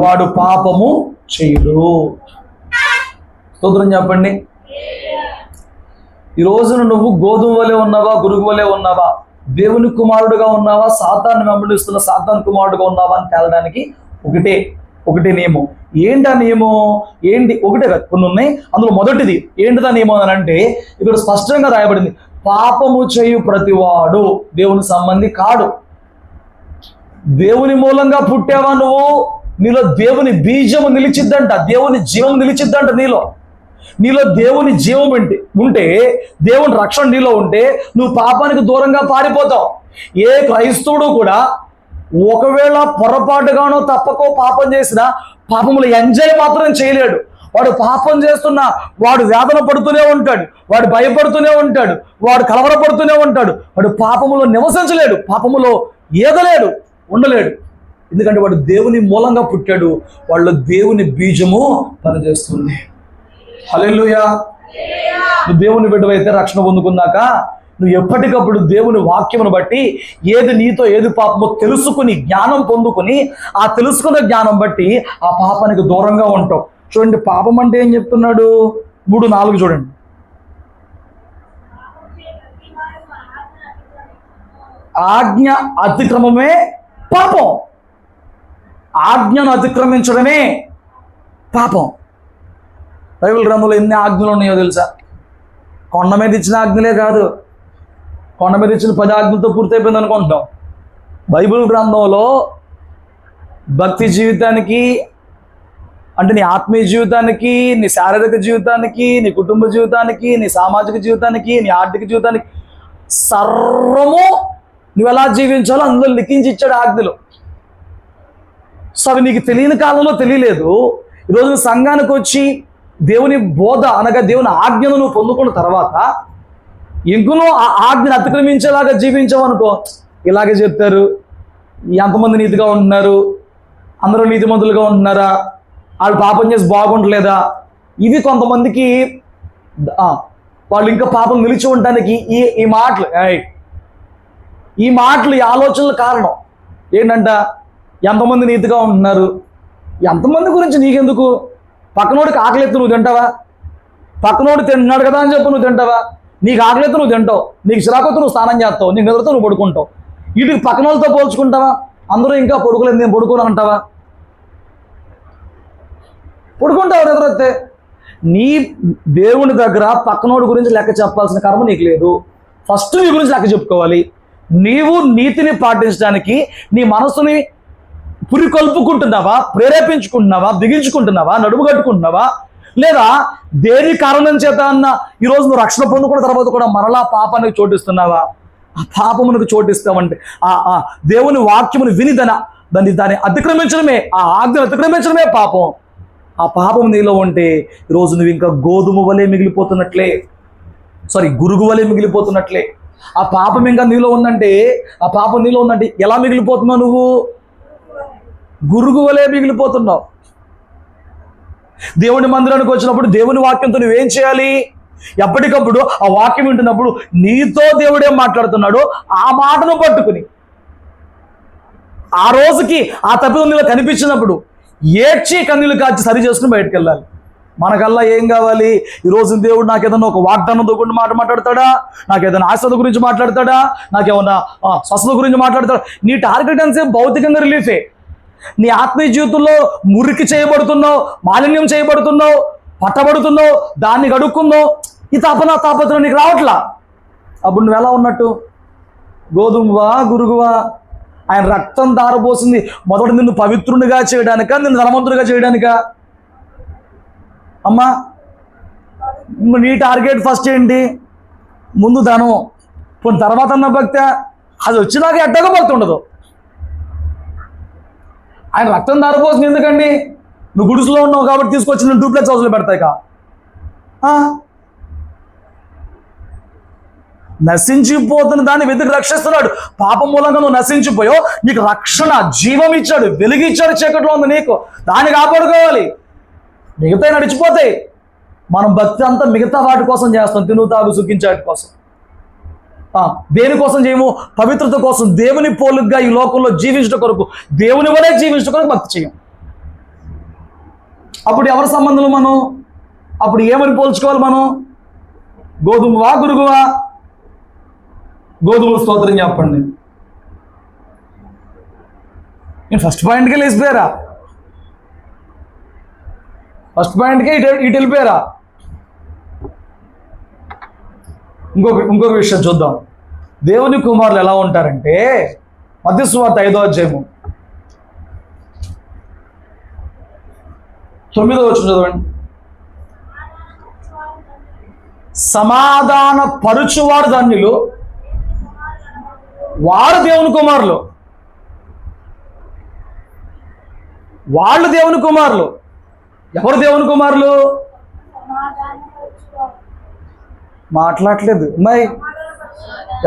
వాడు పాపము చేయడు. స్తోత్రం చెప్పండి. ఈ రోజున నువ్వు గోధుమ వలె ఉన్నావా, గురుగు వలె ఉన్నావా, దేవుని కుమారుడుగా ఉన్నావా, సాతాను వెంబడిస్తున్న సాతాను కుమారుడుగా ఉన్నావా అని తేలడానికి ఒకటే నియమం. ఏంటి ఆ నియమం? ఏంటి? ఒకటే కదా, కొన్ని ఉన్నాయి. అందులో మొదటిది ఏంటిదా నియమం అని అంటే ఇక్కడ స్పష్టంగా రాయబడింది, పాపము చేయు ప్రతివాడు దేవుని సంబంధి కాడు. దేవుని మూలంగా పుట్టావా నువ్వు, నీలో దేవుని బీజము నిలిచిద్దంట, దేవుని జీవం నిలిచిద్దంట. నీలో దేవుని జీవం ఉంటే, దేవుని రక్షణ నీలో ఉంటే నువ్వు పాపానికి దూరంగా పారిపోతావు. ఏ క్రైస్తవుడు కూడా ఒకవేళ పొరపాటుగానో తప్పకో పాపం చేసినా పాపములు ఎంజాయ్ మాత్రం చేయలేడు. వాడు పాపం చేస్తున్నా వాడు వేదన పడుతూనే ఉంటాడు, వాడు భయపడుతూనే ఉంటాడు, వాడు కలవరపడుతూనే ఉంటాడు. వాడు పాపములో నివసించలేడు, పాపములో ఏదలేడు, ఉండలేడు. ఎందుకంటే వాడు దేవుని మూలంగా పుట్టాడు, వాళ్ళు దేవుని బీజము పనిచేస్తుంది. హల్లెలూయా. నువ్వు దేవుని బిడ్డవైతే రక్షణ పొందుకున్నాక నువ్వు ఎప్పటికప్పుడు దేవుని వాక్యమును బట్టి ఏది నీతో ఏది పాపమో తెలుసుకుని జ్ఞానం పొందుకుని ఆ తెలుసుకున్న జ్ఞానం బట్టి ఆ పాపానికి దూరంగా ఉంటావు. చూడండి, పాపం అంటే ఏం చెప్తున్నాడు? 3:4 చూడండి. ఆజ్ఞ అతిక్రమమే పాపం. ఆజ్ఞను అతిక్రమించడమే పాపం. బైబిల్ గ్రంథంలో ఎన్ని ఆజ్ఞలు ఉన్నాయో తెలుసా? కొండ మీద ఇచ్చిన ఆజ్ఞలే కాదు, కొండ మీద ఇచ్చిన 10 ఆజ్ఞలతో పూర్తయిపోయింది అనుకుంటాం. బైబిల్ గ్రంథంలో భక్తి జీవితానికి అంటే నీ ఆత్మీయ జీవితానికి, నీ శారీరక జీవితానికి, నీ కుటుంబ జీవితానికి, నీ సామాజిక జీవితానికి, నీ ఆర్థిక జీవితానికి సర్వము నువ్వు ఎలా జీవించాలో అందులో లిఖించి ఇచ్చాడు ఆజ్ఞలు. సో అవి నీకు తెలియని కాలంలో తెలియలేదు. ఈరోజు సంఘానికి వచ్చి దేవుని బోధ అనగా దేవుని ఆజ్ఞను నువ్వు పొందుకున్న తర్వాత ఇంకనూ ఆ ఆజ్ఞను అతిక్రమించేలాగా జీవించావనుకో, ఇలాగే చెప్తారు, ఎంతమంది నీతిగా ఉంటున్నారు, అందరూ నీతిమంతులుగా ఉంటున్నారా, వాళ్ళు పాపం చేసి బాగుంటలేదా, ఇవి కొంతమందికి వాళ్ళు ఇంకా పాపం నిలిచి ఉండడానికి ఈ మాటలు ఈ ఆలోచనల కారణం ఏంటంట? ఎంతమంది నీతిగా ఉంటున్నారు, ఎంతమంది గురించి నీకెందుకు? పక్కనోడికి ఆకలిెత్తు నువ్వు తింటావా? పక్కనోడు తింటున్నాడు కదా అని చెప్పి నువ్వు తింటావా? నీకు ఆకలిెత్తు నువ్వు తింటావు, నీకు చిరాకొత్తు నువ్వు స్నానం చేస్తావు, నీకు నిద్రతో నువ్వు పడుకుంటావు. వీటికి పక్కన వాళ్ళతో పోల్చుకుంటావా? అందరూ ఇంకా పడుకోలేదు, నేను పడుకోను అంటావా? పడుకుంటావు నిద్రొస్తే. నీ దేవుని దగ్గర పక్కనోడి గురించి లెక్క చెప్పాల్సిన కర్మ నీకు లేదు. ఫస్ట్ నీ గురించి లెక్క చెప్పుకోవాలి. నీవు నీతిని పాటించడానికి నీ మనసుని పురికొల్పుకుంటున్నావా, ప్రేరేపించుకుంటున్నావా, బిగించుకుంటున్నావా, నడుము కట్టుకుంటున్నావా, లేదా దేని కారణం చేత అన్న ఈరోజు నువ్వు రక్షణ పొందుకున్న తర్వాత కూడా మరలా పాపానికి చోటిస్తున్నావా? ఆ పాపమునకు చోటిస్తావంటే ఆ దేవుని వాక్యమును విని దాన్ని అతిక్రమించడమే, ఆ ఆజ్ఞను అతిక్రమించడమే పాపం. ఆ పాపం నీలో ఉంటే ఈరోజు నువ్వు ఇంకా గోధుమ వలె మిగిలిపోతున్నట్లే, గురుగు వలె మిగిలిపోతున్నట్లే. ఆ పాపం ఇంకా నీలో ఉందంటే, ఆ పాపం నీలో ఉందంటే ఎలా మిగిలిపోతున్నావు? నువ్వు గురుగు వలె మిగిలిపోతున్నావు. దేవుని మందిరానికి వచ్చినప్పుడు దేవుని వాక్యంతో నువ్వేం చేయాలి? ఎప్పటికప్పుడు ఆ వాక్యం వింటున్నప్పుడు నీతో దేవుడేం మాట్లాడుతున్నాడో ఆ మాటను పట్టుకుని ఆ రోజుకి ఆ తప్పిదం నీలో కనిపించినప్పుడు ఏడ్చి కన్నీళ్ళు కాచి సరి చేసుకుని బయటకు వెళ్ళాలి. మనకల్లా ఏం కావాలి? ఈరోజు దేవుడు నాకు ఏదైనా ఒక వాగ్దానంతో కూడా మాట్లాడతాడా, నాకు ఏదైనా ఆశల గురించి మాట్లాడతాడా, నాకేమన్నా స్వస్థత గురించి మాట్లాడతాడా? నీ టార్గెట్ అంతే భౌతికంగా రిలీఫే. నీ ఆత్మీయ జీవితంలో మురికి చేయబడుతున్నావు, మాలిన్యం చేయబడుతున్నావు, పట్టబడుతున్నావు, దాన్ని గడుక్కున్నావు, ఈ తాపత్రం నీకు రావట్లా. అప్పుడు నువ్వు ఎలా ఉన్నట్టు? గోధుమవా, గురుగువా? ఆయన రక్తం దారపోసింది మొదట నిన్ను పవిత్రునిగా చేయడానిక, నిన్ను ధనవంతుడిగా చేయడానిక? అమ్మా, నీ టార్గెట్ ఫస్ట్ ఏంటి? ముందు ధనం, కొన్ని తర్వాత అన్న భక్తి. అది వచ్చినాక ఎట్టగా భక్తి ఉండదు. ఆయన రక్తం దారిపోసింది ఎందుకండి? నువ్వు గుడిసులో ఉన్నావు కాబట్టి తీసుకొచ్చి నేను డూప్లెక్స్ హౌస్లో పెడతాయి కా. నశించిపోతున్న దాన్ని వెతికి రక్షిస్తున్నాడు. పాపం మూలంగా నువ్వు నశించిపోయావు, నీకు రక్షణ జీవం ఇచ్చాడు, వెలుగిచ్చాడు, చీకట్లో ఉంది నీకు. దాన్ని కాపాడుకోవాలి. మిగతా నడిచిపోతాయి. మనం భక్తి అంతా మిగతా వాటి కోసం చేస్తాం, తిను తాగు సుఖించే వాటి కోసం. దేనికోసం చేయము? పవిత్రత కోసం, దేవుని పోలుగా ఈ లోకంలో జీవించడం కొరకు, దేవుని వలే జీవించడం కొరకు భక్తి చేయం. అప్పుడు ఎవరి సంబంధం మనం? అప్పుడు ఏమని పోల్చుకోవాలి మనం? గోధుమవా గురుగువా? గోధుమల స్తోత్రం చెప్పండి. నేను ఫస్ట్ పాయింట్కే లేచిపోయారా? ఫస్ట్ పాయింట్కే ఇటు వెళ్ళిపోయారా? ఇంకొక విషయం చూద్దాం. దేవుని కుమారులు ఎలా ఉంటారంటే, మత్తయి సువార్త 5వ అధ్యాయము 9వ వచనం చదవండి. సమాధాన పరుచువారు ధన్యులు, వారు దేవుని కుమారులు. వాళ్ళు దేవుని కుమారులు. ఎవరు దేవుని కుమారులు? మాట్లాడలేదు మరి.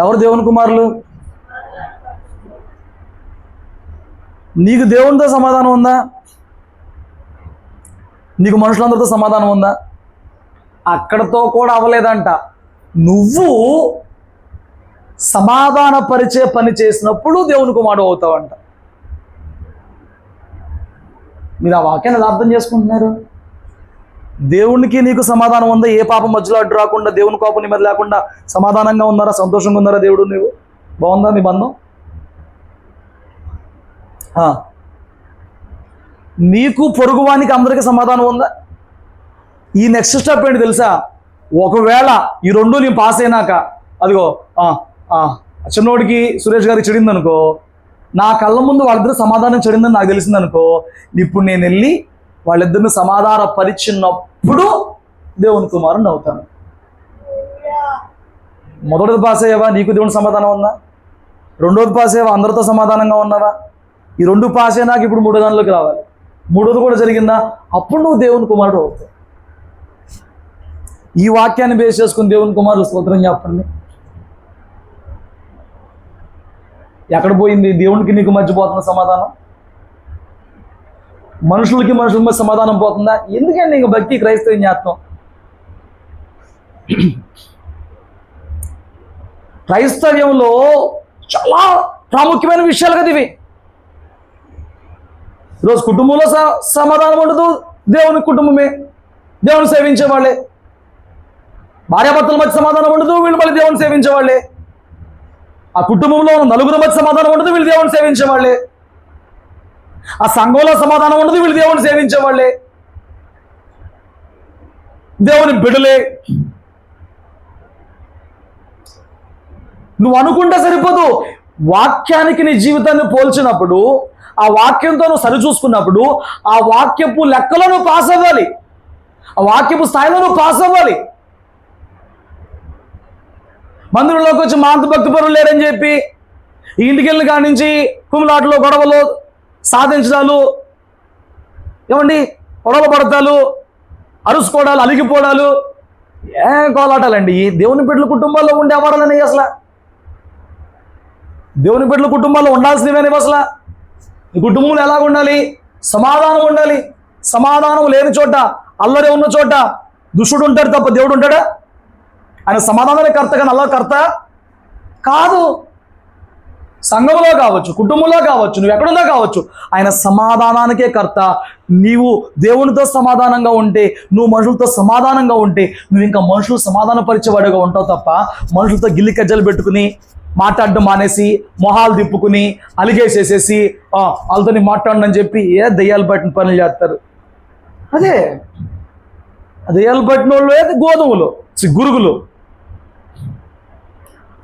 ఎవరు దేవుని కుమారులు? నీకు దేవునితో సమాధానం ఉందా? నీకు మనుషులందరితో సమాధానం ఉందా? అక్కడతో కూడా అవ్వలేదంట. నువ్వు సమాధాన పరిచే పని చేసినప్పుడు దేవుని కుమారుడు అవుతావంట. మీరు ఆ వాక్యాన్ని ఎలా అర్థం చేసుకుంటున్నారు? దేవునికి నీకు సమాధానం ఉందా? ఏ పాపం మధ్యలో అడ్డు రాకుండా, దేవుని కోపం నీ మీద లేకుండా సమాధానంగా ఉన్నారా? సంతోషంగా ఉన్నారా? దేవుడు నువ్వు బాగుందా నీ బంధం? నీకు పొరుగువానికి అందరికీ సమాధానం ఉందా? ఈ నెక్స్ట్ స్టెప్ ఏంటి తెలుసా? ఒకవేళ ఈ రెండు నేను పాస్ అయినాక, అదిగో చిన్నోడికి సురేష్ గారికి చెడిందనుకో, నా కళ్ళ ముందు వాళ్ళిద్దరు సమాధానం చెడిందని నాకు తెలిసిందనుకో, ఇప్పుడు నేను వెళ్ళి వాళ్ళిద్దరిని సమాధాన పరిచినప్పుడు దేవుని కుమారుని అవుతాను. మొదటిది పాస్ అయ్యావా? నీకు దేవుని సమాధానం ఉందా? రెండోది పాస్ అయ్యావా? అందరితో సమాధానంగా ఉన్నావా? ఈ రెండు పాస్ అయినాక ఇప్పుడు మూడో దానిలోకి రావాలి. మూడోది కూడా జరిగిందా? అప్పుడు నువ్వు దేవుని కుమారుడు అవుతావు. ఈ వాక్యాన్ని బేస్ చేసుకుని దేవుని కుమారుడు స్తోత్రం చెప్పండి. ఎక్కడ పోయింది దేవునికి నీకు మధ్య పోతున్న సమాధానం? మనుషుల మధ్య సమాధానం పోతుందా? ఎందుకంటే నీకు భక్తి క్రైస్తవం చేస్తాం. క్రైస్తవ్యంలో చాలా ప్రాముఖ్యమైన విషయాలు కదా ఇవి. ఈరోజు కుటుంబంలో సమాధానం ఉండదు, దేవుని కుటుంబమే, దేవుని సేవించే వాళ్ళే. భార్యాభర్తల మధ్య సమాధానం ఉండదు, వీళ్ళు మళ్ళీ దేవుని సేవించే వాళ్ళే. ఆ కుటుంబంలో ఉన్న నలుగురు మధ్య సమాధానం ఉండదు, వీళ్ళు దేవుని సేవించే వాళ్ళే. ఆ సంఘంలో సమాధానం ఉండదు, వీళ్ళు దేవుని సేవించే వాళ్ళే, దేవుని బిడ్డలే. నువ్వు అనుకుంటే సరిపోదు. వాక్యానికి నీ జీవితాన్ని పోల్చినప్పుడు, ఆ వాక్యంతో నువ్వు సరిచూసుకున్నప్పుడు, ఆ వాక్యపు లెక్కలో నువ్వు పాస్ అవ్వాలి, ఆ వాక్యపు స్థాయిలో నువ్వు పాస్ అవ్వాలి. మందిరంలోకి వచ్చి మా అంత భక్తి పరులు లేరని చెప్పి ఇంటికి వెళ్ళిన కాడి నుంచి కుమ్లాటలు, గొడవలు, సాధించడాలు, ఏమండి గొడవలు పడతాలు, అరుసుకోవడాలు, అలిగిపోవడాలు, ఏం కోలాటాలండి. దేవుని బిడ్డల కుటుంబాల్లో ఉండే అవారాలని అసలు దేవుని బిడ్డల కుటుంబాల్లో ఉండాల్సినవేనేవి. అసలు ఈ కుటుంబంలో ఎలాగ ఉండాలి? సమాధానం ఉండాలి. సమాధానం లేని చోట, అల్లరి ఉన్న చోట దుష్టుడు ఉంటాడు తప్ప దేవుడు ఉంటాడా? ఆయన సమాధానమే కర్త కానీ అల్లరి కర్త కాదు. సంఘంలో కావచ్చు, కుటుంబంలో కావచ్చు, నువ్వు ఎక్కడున్నా కావచ్చు, ఆయన సమాధానానికే కర్త. నీవు దేవునితో సమాధానంగా ఉంటే, నువ్వు మనుషులతో సమాధానంగా ఉంటే, నువ్వు ఇంకా మనుషులు సమాధానపరిచేవాడుగా ఉంటావు తప్ప మనుషులతో గిల్లి కజ్జలు పెట్టుకుని, మాట్లాడడం మానేసి, మొహాలు తిప్పుకుని, అలిగేసేసేసి వాళ్ళతో మాట్లాడని చెప్పి దయ్యాలు పట్టిన పనులు చేస్తారు. అదే దయ్యాలు పట్టిన వాళ్ళు గోధుమలు, గురుగులు,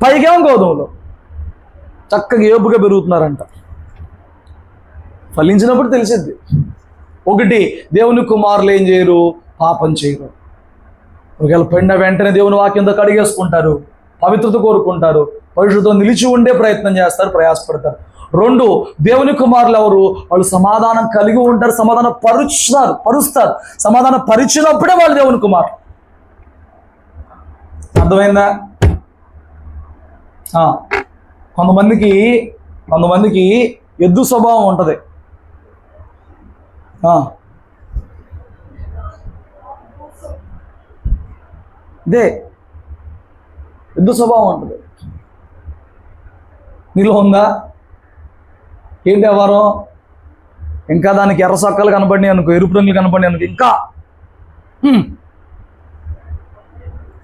పైకేమో గోధుమలు చక్కగా ఏపుగా పెరుగుతున్నారంట. ఫలించినప్పుడు తెలిసిద్ది. ఒకటి, దేవుని కుమారులు ఏం చేయరు? పాపం చేయరు. ఒకవేళ పడిన వెంటనే దేవుని వాక్యంతో కడిగేసుకుంటారు, పవిత్రత కోరుకుంటారు, పరిశుద్ధంతో నిలిచి ఉండే ప్రయత్నం చేస్తారు, ప్రయాసపడతారు. రెండు, దేవుని కుమారులు ఎవరు? వాళ్ళు సమాధానం కలిగి ఉంటారు, సమాధానం పరుస్తారు. సమాధానం పరిచినప్పుడే వాళ్ళు దేవుని కుమారులు. అర్థమైందా? కొంతమందికి ఎద్దు స్వభావం ఉంటుంది. ఇదే యుద్ధ స్వభావం ఉంటుంది. నీలో ఉందా? ఏంటి వ్యవహారం? ఇంకా దానికి ఎర్ర సొక్కలు కనపడినాయి అనుకో, ఎరుపు రంగులు కనపడినాయి అనుకో, ఇంకా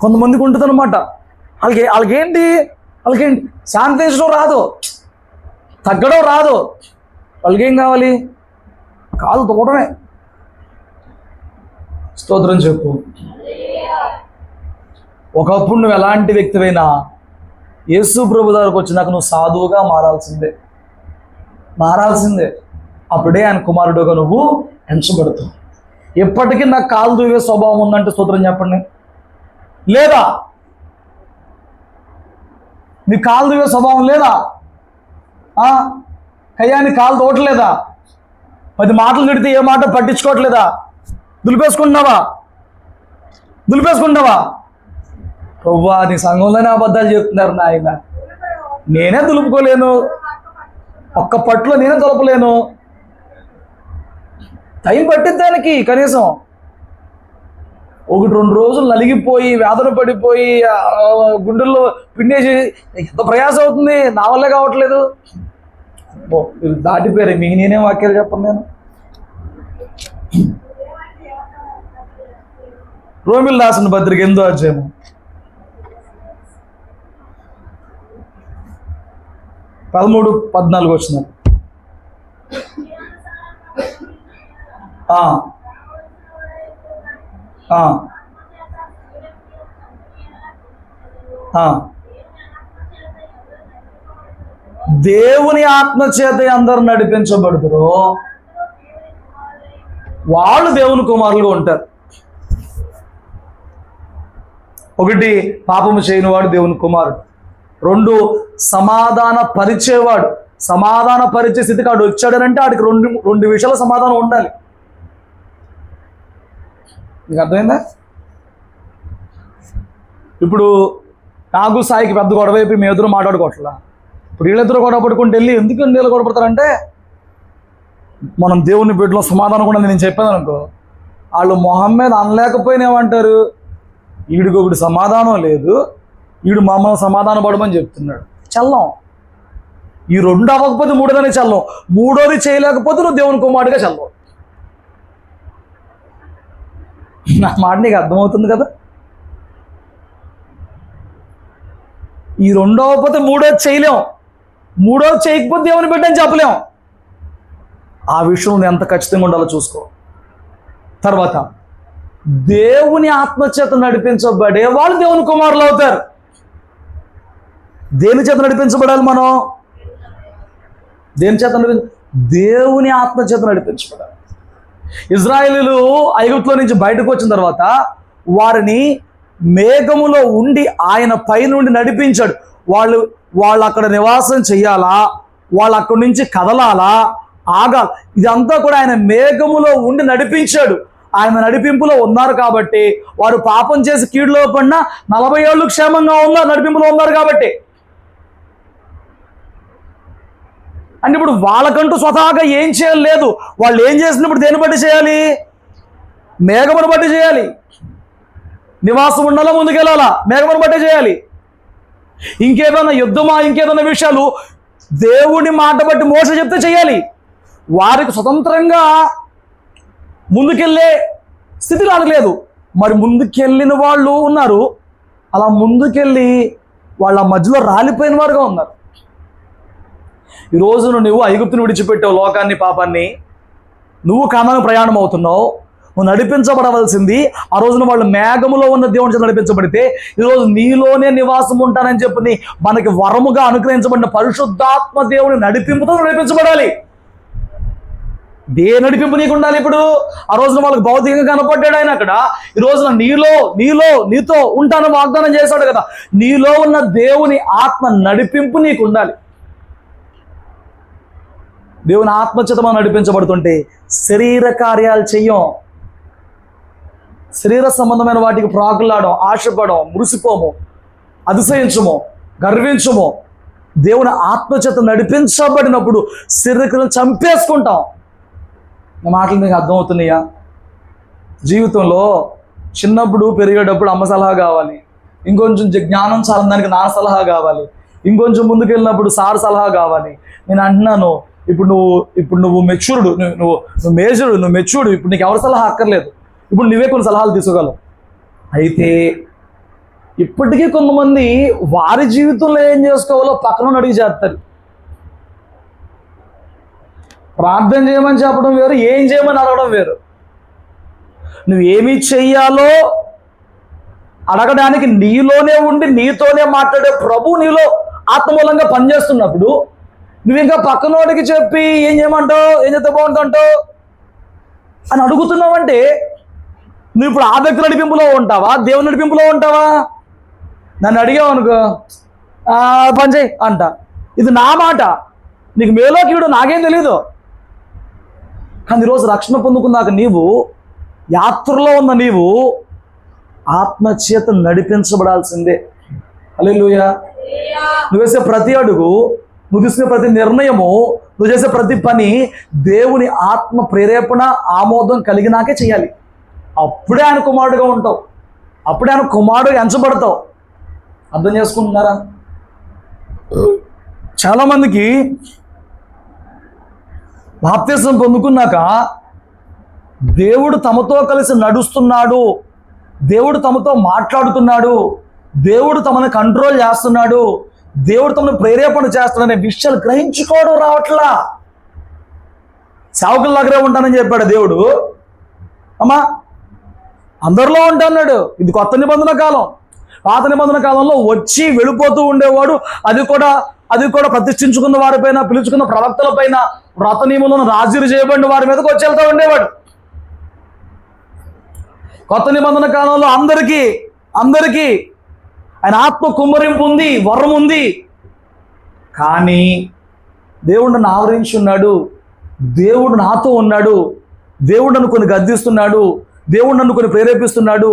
కొంతమందికి ఉంటుంది అనమాట. వాళ్ళకేంటి శాంతించడం రాదు, తగ్గడం రాదు. వాళ్ళకేం కావాలి? కాదు తోటమే. స్తోత్రం చెప్పు. ఒకప్పుడు నువ్వు ఎలాంటి వ్యక్తివైనా యేసు ప్రభు దగ్గరకు వచ్చినాక నువ్వు సాధువుగా మారాల్సిందే. అప్పుడే ఆయన కుమారుడుగా నువ్వు ఎంచబడుతావు. ఎప్పటికీ నాకు కాలు దూవే స్వభావం ఉందంటే స్తోత్రం చెప్పండి. లేదా నీ కాలు దూవే స్వభావం లేదా? కయ్యాన్ని కాలు తోటలేదా? 10 మాటలు తిడితే ఏ మాట పట్టించుకోవట్లేదా? దులిపేసుకుంటున్నావా? ప్రవ్వా, నీ సంఘంలోనే అబద్ధాలు చెప్తున్నారు నాయన. నేనే దులుపుకోలేను, ఒక్క పట్టులో నేనే దులపలేను. టైం పట్టిద్ది దానికి. కనీసం 1-2 రోజులు నలిగిపోయి వేదన పడిపోయి గుండెల్లో పిండేసి ఎంత ప్రయాసం అవుతుంది. నా వల్లే కావట్లేదు. దాటిపోయారు. మీకు నేనేం వాక్యాలు చెప్పను. నేను రోమిల్ రాసిన పత్రిక 8వ అధ్యాయం 13-14 వచనాలు. దేవుని ఆత్మచేత అందరూ నడిపించబడుతురో వాళ్ళు దేవుని కుమారులుగా ఉంటారు. 1, పాపము చేయనివాడు దేవుని కుమారుడు. 2, సమాధాన పరిచేవాడు. సమాధాన పరిచే స్థితికి ఆడు వచ్చాడనంటే ఆడికి రెండు విషయాల సమాధానం ఉండాలి. మీకు అర్థమైందా? ఇప్పుడు నాకు సాయికి పెద్ద గొడవ అయిపోయి మేము ఎదురు మాట్లాడుకోవట్లా. ఇప్పుడు వీళ్ళిద్దరు గొడవ పడుకుంటూ వెళ్ళి ఎందుకు వీళ్ళు గొడవ పడతారంటే, మనం దేవుని బిడ్డలో సమాధానం కూడా నేను చెప్పాను అనుకో, వాళ్ళు మొహం మీద అనలేకపోయినా ఏమంటారు, వీడికి ఒకటి సమాధానం లేదు, వీడు మమ్మల్ని సమాధానం పడమని చెప్తున్నాడు. చల్లం. ఈ 2 అవ్వకపోతే 3దని చల్లం. 3వది చేయలేకపోతే నువ్వు దేవుని కుమారుడిగా చల్లవు. నా మాట నీకు అర్థమవుతుంది కదా? ఈ 2 అవ్వకపోతే 3వది చేయలేం. 3వది చేయకపోతే దేవుని బిడ్డని చెప్పలేం. ఆ విషయం నువ్వు ఎంత ఖచ్చితంగా ఉండాలో చూసుకో. తర్వాత దేవుని ఆత్మచేత నడిపించబడే వాళ్ళు దేవుని కుమారులు అవుతారు. దేని చేత నడిపించబడాలి మనం? దేని చేత దేవుని ఆత్మచేత నడిపించబడాలి. ఇజ్రాయేలీలు ఐగుప్తులో నుంచి బయటకు వచ్చిన తర్వాత వారిని మేఘములో ఉండి ఆయన పైనుండి నడిపించాడు. వాళ్ళు అక్కడ నివాసం చెయ్యాలా, వాళ్ళు అక్కడి నుంచి కదలాలా, ఆగాలి, ఇదంతా కూడా ఆయన మేఘములో ఉండి నడిపించాడు. ఆయన నడిపింపులో ఉన్నారు కాబట్టి వారు పాపం చేసి కీడులో పడినా 40 ఏళ్ళు క్షేమంగా ఉన్నారు, నడిపింపులో ఉన్నారు కాబట్టి. అంటే ఇప్పుడు వాళ్ళకంటూ స్వతహాగా ఏం చేయలేదు. వాళ్ళు ఏం చేసినప్పుడు దేన్ని బట్టి చేయాలి? మేఘమును బట్టి చేయాలి. నివాసం ఉండాలా, ముందుకెళ్ళాలా, మేఘమును బట్టి చేయాలి. ఇంకేదైనా యుద్ధమా, ఇంకేదైనా విషయాలు దేవుడి మాట బట్టి మోస చెప్తే చేయాలి. వారికి స్వతంత్రంగా ముందుకెళ్ళే స్థితి రాలేదు. మరి ముందుకెళ్ళిన వాళ్ళు ఉన్నారు, అలా ముందుకెళ్ళి వాళ్ళ మధ్యలో రాలిపోయిన వారుగా ఉన్నారు. ఈ రోజును నువ్వు ఐగుప్తుని విడిచిపెట్టావు, లోకాన్ని, పాపాన్ని. నువ్వు కానాను ప్రయాణం అవుతున్నావు. నువ్వు నడిపించబడవలసింది ఆ రోజున వాళ్ళు మేఘములో ఉన్న దేవుని చేత నడిపించబడితే, ఈరోజు నీలోనే నివాసం ఉంటానని చెప్పి మనకి వరముగా అనుగ్రహించబడిన పరిశుద్ధాత్మ దేవుని నడిపింపుతో నడిపించబడాలి. ఏ నడిపింపు నీకు ఉండాలి? ఇప్పుడు ఆ రోజున వాళ్ళకి భౌతికంగా కనపడ్డాడు ఆయన. అక్కడ ఈ రోజున నీతో ఉంటాను వాగ్దానం చేశాడు కదా. నీలో ఉన్న దేవుని ఆత్మ నడిపింపు నీకు ఉండాలి. దేవుని ఆత్మచేత మనం నడిపించబడుతుంటే శరీర కార్యాలు చెయ్యం. శరీర సంబంధమైన వాటికి ప్రాకులాడం, ఆశపడం, మురిసిపోము, అతిశయించము, గర్వించము. దేవుని ఆత్మచేత నడిపించబడినప్పుడు శరీరం చంపేసుకుంటాం. నా మాటలు మీకు అర్థమవుతున్నాయా? జీవితంలో చిన్నప్పుడు పెరిగేటప్పుడు అమ్మ సలహా కావాలి, ఇంకొంచెం జ్ఞానం చాలడానికి నా సలహా కావాలి, ఇంకొంచెం ముందుకు వెళ్ళినప్పుడు సార్ సలహా కావాలి. నేను అంటున్నాను, ఇప్పుడు నువ్వు మెచ్యూర్డ్, నువ్వు మేజర్డ్, నువ్వు మెచ్యూర్డ్, ఇప్పుడు నీకు ఎవరి సలహా అక్కర్లేదు, ఇప్పుడు నువ్వే కొన్ని సలహాలు తీసుకోగలవు. అయితే ఇప్పటికీ కొంతమంది వారి జీవితంలో ఏం చేసుకోవాలో పక్కన అడిగి చేస్తారు. ప్రార్థన చేయమని చెప్పడం వేరు, ఏం చేయమని అడగడం వేరు. నువ్వేమి చెయ్యాలో అడగడానికి నీలోనే ఉండి నీతోనే మాట్లాడే ప్రభు నీలో ఆత్మమూలంగా పనిచేస్తున్నప్పుడు నువ్వు ఇంకా పక్కనోడికి చెప్పి ఏం చేయమంటావు, ఏం చేస్తే బాగుంటుంటావు అని అడుగుతున్నావంటే నువ్వు ఇప్పుడు ఆ వ్యక్తి నడిపింపులో ఉంటావా, దేవుని నడిపింపులో ఉంటావా? నన్ను అడిగావు అనుకో, పని చేయి అంట. ఇది నా మాట, నీకు మేలోకి ఇవ్వడం నాకేం తెలీదు. కానీ ఈరోజు రక్షణ పొందుకున్నాక నీవు యాత్రలో ఉన్న నీవు ఆత్మచేత నడిపించబడాల్సిందే. హల్లెలూయా. నువ్వు వేసే ప్రతి అడుగు, నువ్వు తీసుకునే ప్రతి నిర్ణయము, నువ్వు చేసే ప్రతి పని దేవుని ఆత్మ ప్రేరేపణ ఆమోదం కలిగినాకే చేయాలి. అప్పుడే ఆయన కుమారుడుగా ఉంటావు, అప్పుడే ఆయన కుమారుడుగా ఎంచబడతావు. అర్థం చేసుకుంటున్నారా? చాలామందికి బాప్తిసం పొందుకున్నాక దేవుడు తమతో కలిసి నడుస్తున్నాడు, దేవుడు తమతో మాట్లాడుతున్నాడు, దేవుడు తమను కంట్రోల్ చేస్తున్నాడు, దేవుడు తమను ప్రేరేపణ చేస్తున్నాడనే విషయాలు గ్రహించుకోవడం రావట్లా. సేవకుల దగ్గరే ఉంటానని చెప్పాడు దేవుడు. అమ్మా అందరిలో ఉంటాన్నాడు. ఇది కొత్త నిబంధన కాలం. పాత నిబంధన కాలంలో వచ్చి వెళ్ళిపోతూ ఉండేవాడు. అది కూడా ప్రతిష్ఠించుకున్న వారిపైన, పిలుచుకున్న ప్రవక్తల పైన, వ్రత నియమంలో రాజీరు చేయబడిన వారి మీదకి వచ్చి వెళ్తూ ఉండేవాడు. కొత్త నిబంధన కాలంలో అందరికీ ఆయన ఆత్మ కుమ్మరింపు ఉంది, వరం ఉంది. కానీ దేవుడు నన్ను ఆవరించి ఉన్నాడు, దేవుడు నాతో ఉన్నాడు, దేవుడు నన్ను కొన్ని గద్దిస్తున్నాడు, దేవుడు నన్ను కొన్ని ప్రేరేపిస్తున్నాడు,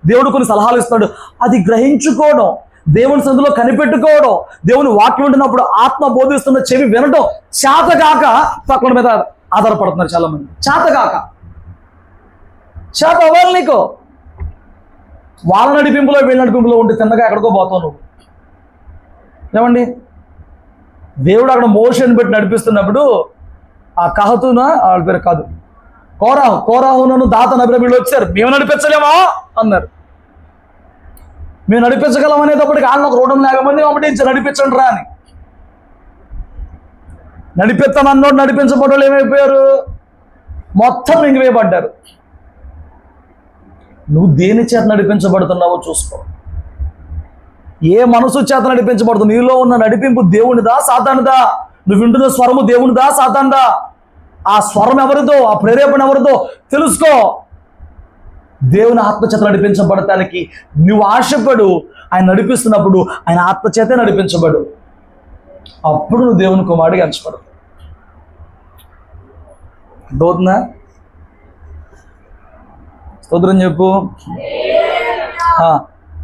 దేవుడు కొన్ని సలహాలు ఇస్తున్నాడు. అది గ్రహించుకోవడం, దేవుని సందులో కనిపెట్టుకోవడం, దేవుని వాక్యం ఉంటున్నప్పుడు ఆత్మ బోధిస్తున్న చెవి వినడం చేతగాక పక్కన మీద ఆధారపడుతున్నారు చాలామంది. చేత అవ్వాలి నీకు. వాళ్ళ నడిపింపులో వీళ్ళ నడిపింపులో ఉంటే తిన్నగా ఎక్కడికో పోతావు నువ్వు. ఏమండి, దేవుడు అక్కడ మోషన్ పెట్టి నడిపిస్తున్నప్పుడు ఆ కహతున వాళ్ళ పేరు కాదు, కోరాహునను దాతను వీళ్ళు వచ్చారు. మేము నడిపించలేమా అన్నారు. మేము నడిపించగలం అనేటప్పటికి వాళ్ళు ఒక 250 మంది పంపించి నడిపించండి రా అని. నడిపిస్తానన్నోడు నడిపించబడ్డోళ్ళు ఏమైపోయారు? మొత్తం మింగివేయబడ్డారు. నువ్వు దేని చేత నడిపించబడుతున్నావో చూసుకో. ఏ మనసు చేత నడిపించబడుతుంది? నీలో ఉన్న నడిపింపు దేవునిదా సాతానుదా? నువ్వు వింటున్న స్వరము దేవునిదా సాతానుదా? ఆ స్వరం ఎవరిదో, ఆ ప్రేరేపణ ఎవరిదో తెలుసుకో. దేవుని ఆత్మచేత నడిపించబడటానికి నువ్వు ఆశపడు. ఆయన నడిపిస్తున్నప్పుడు ఆయన ఆత్మచేతే నడిపించబడు. అప్పుడు నువ్వు దేవుని కుమారుడిగా ఎంచబడు. అర్థమవుతుందా? స్తోత్రం చెప్పు.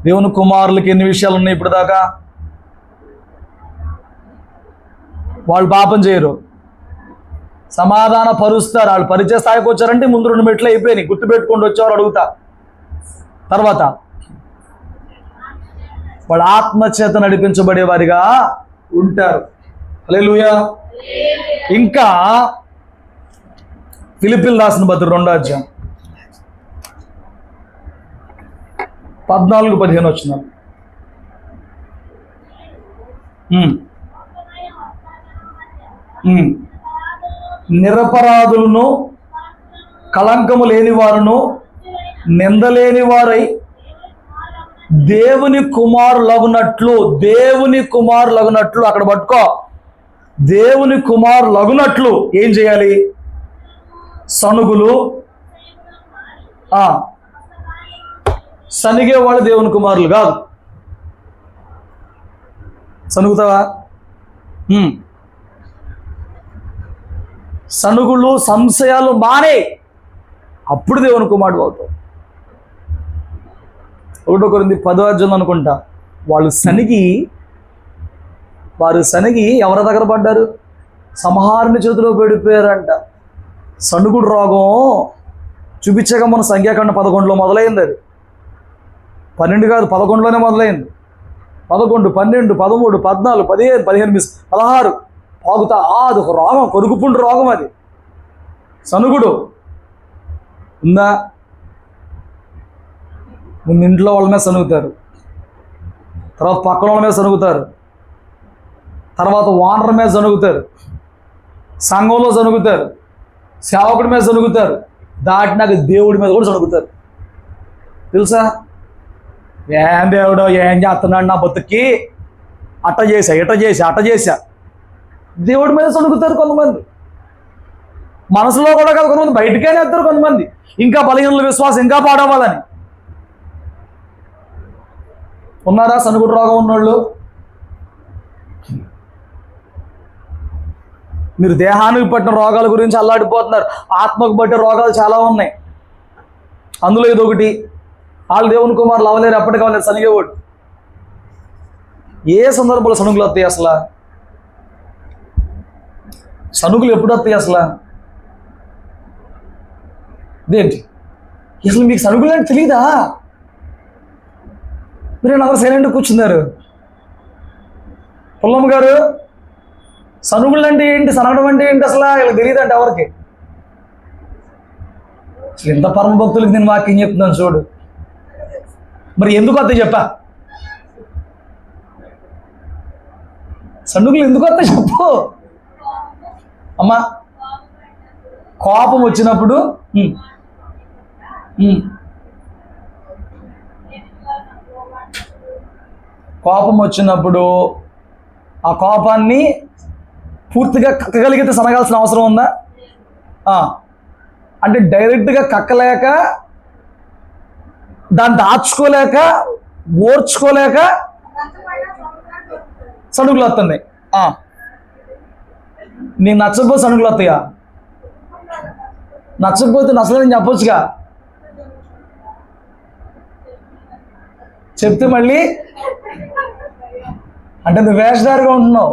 దేవుని కుమారులకి ఎన్ని విషయాలు ఉన్నాయి ఇప్పుడు దాకా? వాళ్ళు పాపం చేయరు, సమాధాన పరుస్తారు. వాళ్ళు పరిచయ స్థాయికి వచ్చారంటే ముందు 2 మెట్లు అయిపోయినాయి. గుర్తుపెట్టుకుంటూ వచ్చేవారు అడుగుతా. తర్వాత వాళ్ళ ఆత్మచేత నడిపించబడే వారిగా ఉంటారు. హల్లెలూయా. ఇంకా ఫిలిప్పీయులకు రాసిన పత్రిక 2వ అధ్యాయం 14-15 వచనాలు. నిరపరాధులను, కళంకము లేని వారును, నిందలేని వారై దేవుని కుమారులగునట్లు అక్కడ పట్టుకో. దేవుని కుమారులగునట్లు ఏం చేయాలి? సనుగులు, సనిగే వాళ్ళు దేవుని కుమారులు కాదు. సనుగుతావా? సనుగులు, సంశయాలు మానే, అప్పుడు దేవుని కుమారుడు అవుతావు. 1 కొరింథీ 10వ అధ్యాయం అనుకుంటా, వారు సనిగి ఎవరి దగ్గర పడ్డారు? సంహారుని చేతిలో పడిపోయారంట. సనుగుడు రోగం చూపించగా మన సంఖ్యాకాండం 11లో మొదలైంది. అది 12 కాదు, 11లోనే మొదలైంది. 11, 12, 13, 14, 15, 15, 16 పాగుతా. అది ఒక రోగం, కొరుకుపుండు రోగం. అది సనుగుడు ఉందా? ముందు ఇంట్లో వాళ్ళ మీద సనుగుతారు, తర్వాత పక్కన వాళ్ళ మీద సనుగుతారు, తర్వాత ఓనర్ మీద సనుగుతారు, సంఘంలో సనుగుతారు, సేవకుడి మీద సనుగుతారు, దాటినాక దేవుడి మీద కూడా సనుగుతారు. తెలుసా? ఏం దేవుడో ఏం చేస్తున్నాడు నా బతుక్కి, అట్ట చేశా దేవుడి మీద సనుగుతారు కొంతమంది. మనసులో కూడా కాదు, కొంతమంది బయటకైనా వేస్తారు. కొంతమంది ఇంకా బలహీనుల విశ్వాసం ఇంకా పాడవాలని. ఉన్నారా సనుగుడు రోగం ఉన్నోళ్ళు? మీరు దేహానికి పట్టిన రోగాల గురించి అల్లాడిపోతున్నారు. ఆత్మకు పట్టిన రోగాలు చాలా ఉన్నాయి. అందులో ఇది ఒకటి. వాళ్ళు దేవుని కుమారులు అవ్వలేరు, ఎప్పటికీ అవ్వలేరు, సనిగేవాడు. ఏ సందర్భంలో సనుగులు వస్తాయి అసలు? సనుగులు ఎప్పుడు వస్తాయి అసలు? ఇదేంటి అసలు మీకు సనుగులు అంటే తెలియదా? మీరు అందరూ సైలెంట్గా కూర్చున్నారు. పుల్లమ్మ గారు, సనుగులు అంటే ఏంటి, సనగడం అంటే ఏంటి అసలు ఇలా తెలియదు అంటే ఎవరికి? అసలు ఎంత పరమ భక్తులకి నేను వాక్యం చెప్తున్నాను చూడు. మరి ఎందుకు వస్తాయి చెప్పా? సనుగులు ఎందుకు వస్తాయి చెప్పు అమ్మా. కోపం వచ్చినప్పుడు ఆ కోపాన్ని పూర్తిగా కక్కగలిగితే సనగాల్సిన అవసరం ఉందా? అంటే డైరెక్ట్గా కక్కలేక, దాన్ని దాచుకోలేక, ఓర్చుకోలేక సనుగులు వస్తున్నాయి. నీకు నచ్చకపోతే సనుగులు వస్తాయా? నచ్చకపోతే నచ్చలేదని చెప్పొచ్చుగా. చెప్తే మళ్ళీ అంటే నువ్వు వేషధారిగా ఉంటున్నావు.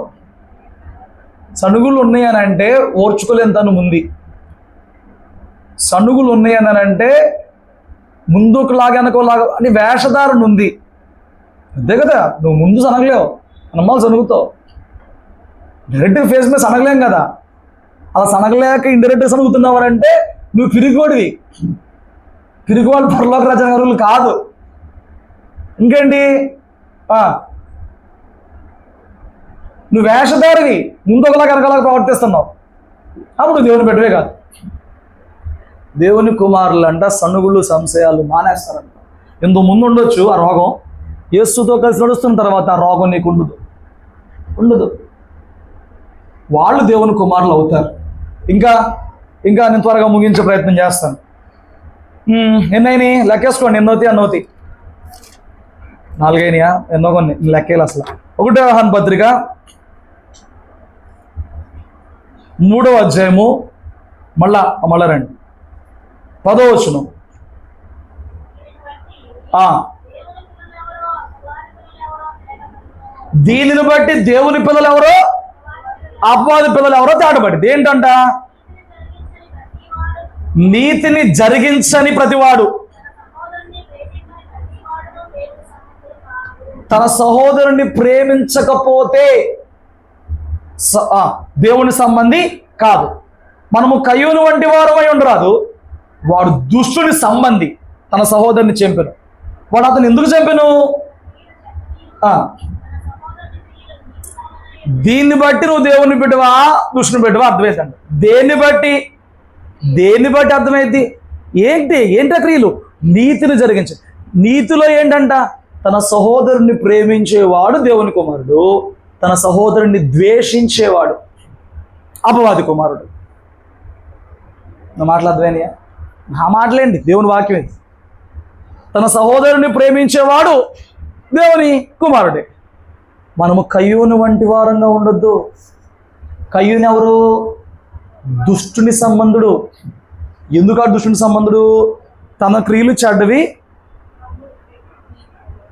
సనుగులు ఉన్నాయని అంటే ఓర్చుకోలేని తను ఉంది. సనుగులు ఉన్నాయని అంటే ముందుకులాగా వెనకలాగా అని వేషధారణ ఉంది. అంతే కదా, నువ్వు ముందు సనగలేవు, అమ్మాలు సనుగుతావు. డైరెక్ట్గా ఫేస్ మీద సనగలేం కదా. అలా సనగలేక ఇండైరెక్ట్గా సనుగుతున్నావు అని అంటే నువ్వు పిరిగోడివి. పిరిగివాడు పరలోక రాజ్యాలు కాదు. ఇంకేంటి, నువ్వు వేషధారివి, ముందు ఒకలా కనకలాగా ప్రవర్తిస్తున్నావు. అప్పుడు దేవుని పెట్టవే కాదు. దేవుని కుమారులు అంట సనుగులు సంశయాలు మానేస్తారంట. ఎంతో ముందు ఉండొచ్చు ఆ రోగం, యేసుతో కలిసి నడుస్తున్న తర్వాత ఆ రోగం నీకు ఉండదు. వాళ్ళు దేవుని కుమారులు అవుతారు. ఇంకా నేను త్వరగా ముగించే ప్రయత్నం చేస్తాను. ఎన్నైనాయి లెక్కేసుకోండి. అన్నోతి 4 అయినాయా? ఎన్నో కొన్ని లెక్కేలు అసలు. 1వ యోహాను పత్రిక 3వ అధ్యాయము మళ్ళా రండి 10వ వచనం. దీనిని బట్టి దేవుని పిల్లలు ఎవరో అపవాది పిల్లలు ఎవరో తేటపడింది. ఏంటంట? నీతిని జరిగించని ప్రతివాడు తన సహోదరుని ప్రేమించకపోతే దేవుని సంబంధి కాదు. మనము కయ్యూను వంటి వారమై ఉండరాదు. వాడు దుష్టుని సంబంధి, తన సహోదరుని చంపెను. వాడు అతను ఎందుకు చంపెను? దీన్ని బట్టి నువ్వు దేవుని బిడ్డవా దుష్టుని బిడ్డవా అర్థమైందండి. దేన్ని బట్టి అర్థమైంది? ఏంటి క్రియలు? నీతిని జరిగించ. నీతిలో ఏంటంట? తన సహోదరుని ప్రేమించేవాడు దేవుని కుమారుడు, తన సహోదరుని ద్వేషించేవాడు అపవాది కుమారుడు. నా మాటలు అర్థమైనయా? నా మాటలేండి, దేవుని వాక్యం ఇది. తన సహోదరుని ప్రేమించేవాడు దేవుని కుమారుడే. మనము కయ్యూను వంటి వారంగా ఉండొద్దు. కయ్యూను ఎవరు? దుష్టుని సంబంధుడు. ఎందుకు ఆ దుష్టుని సంబంధుడు? తన క్రియలు చెడ్డవి,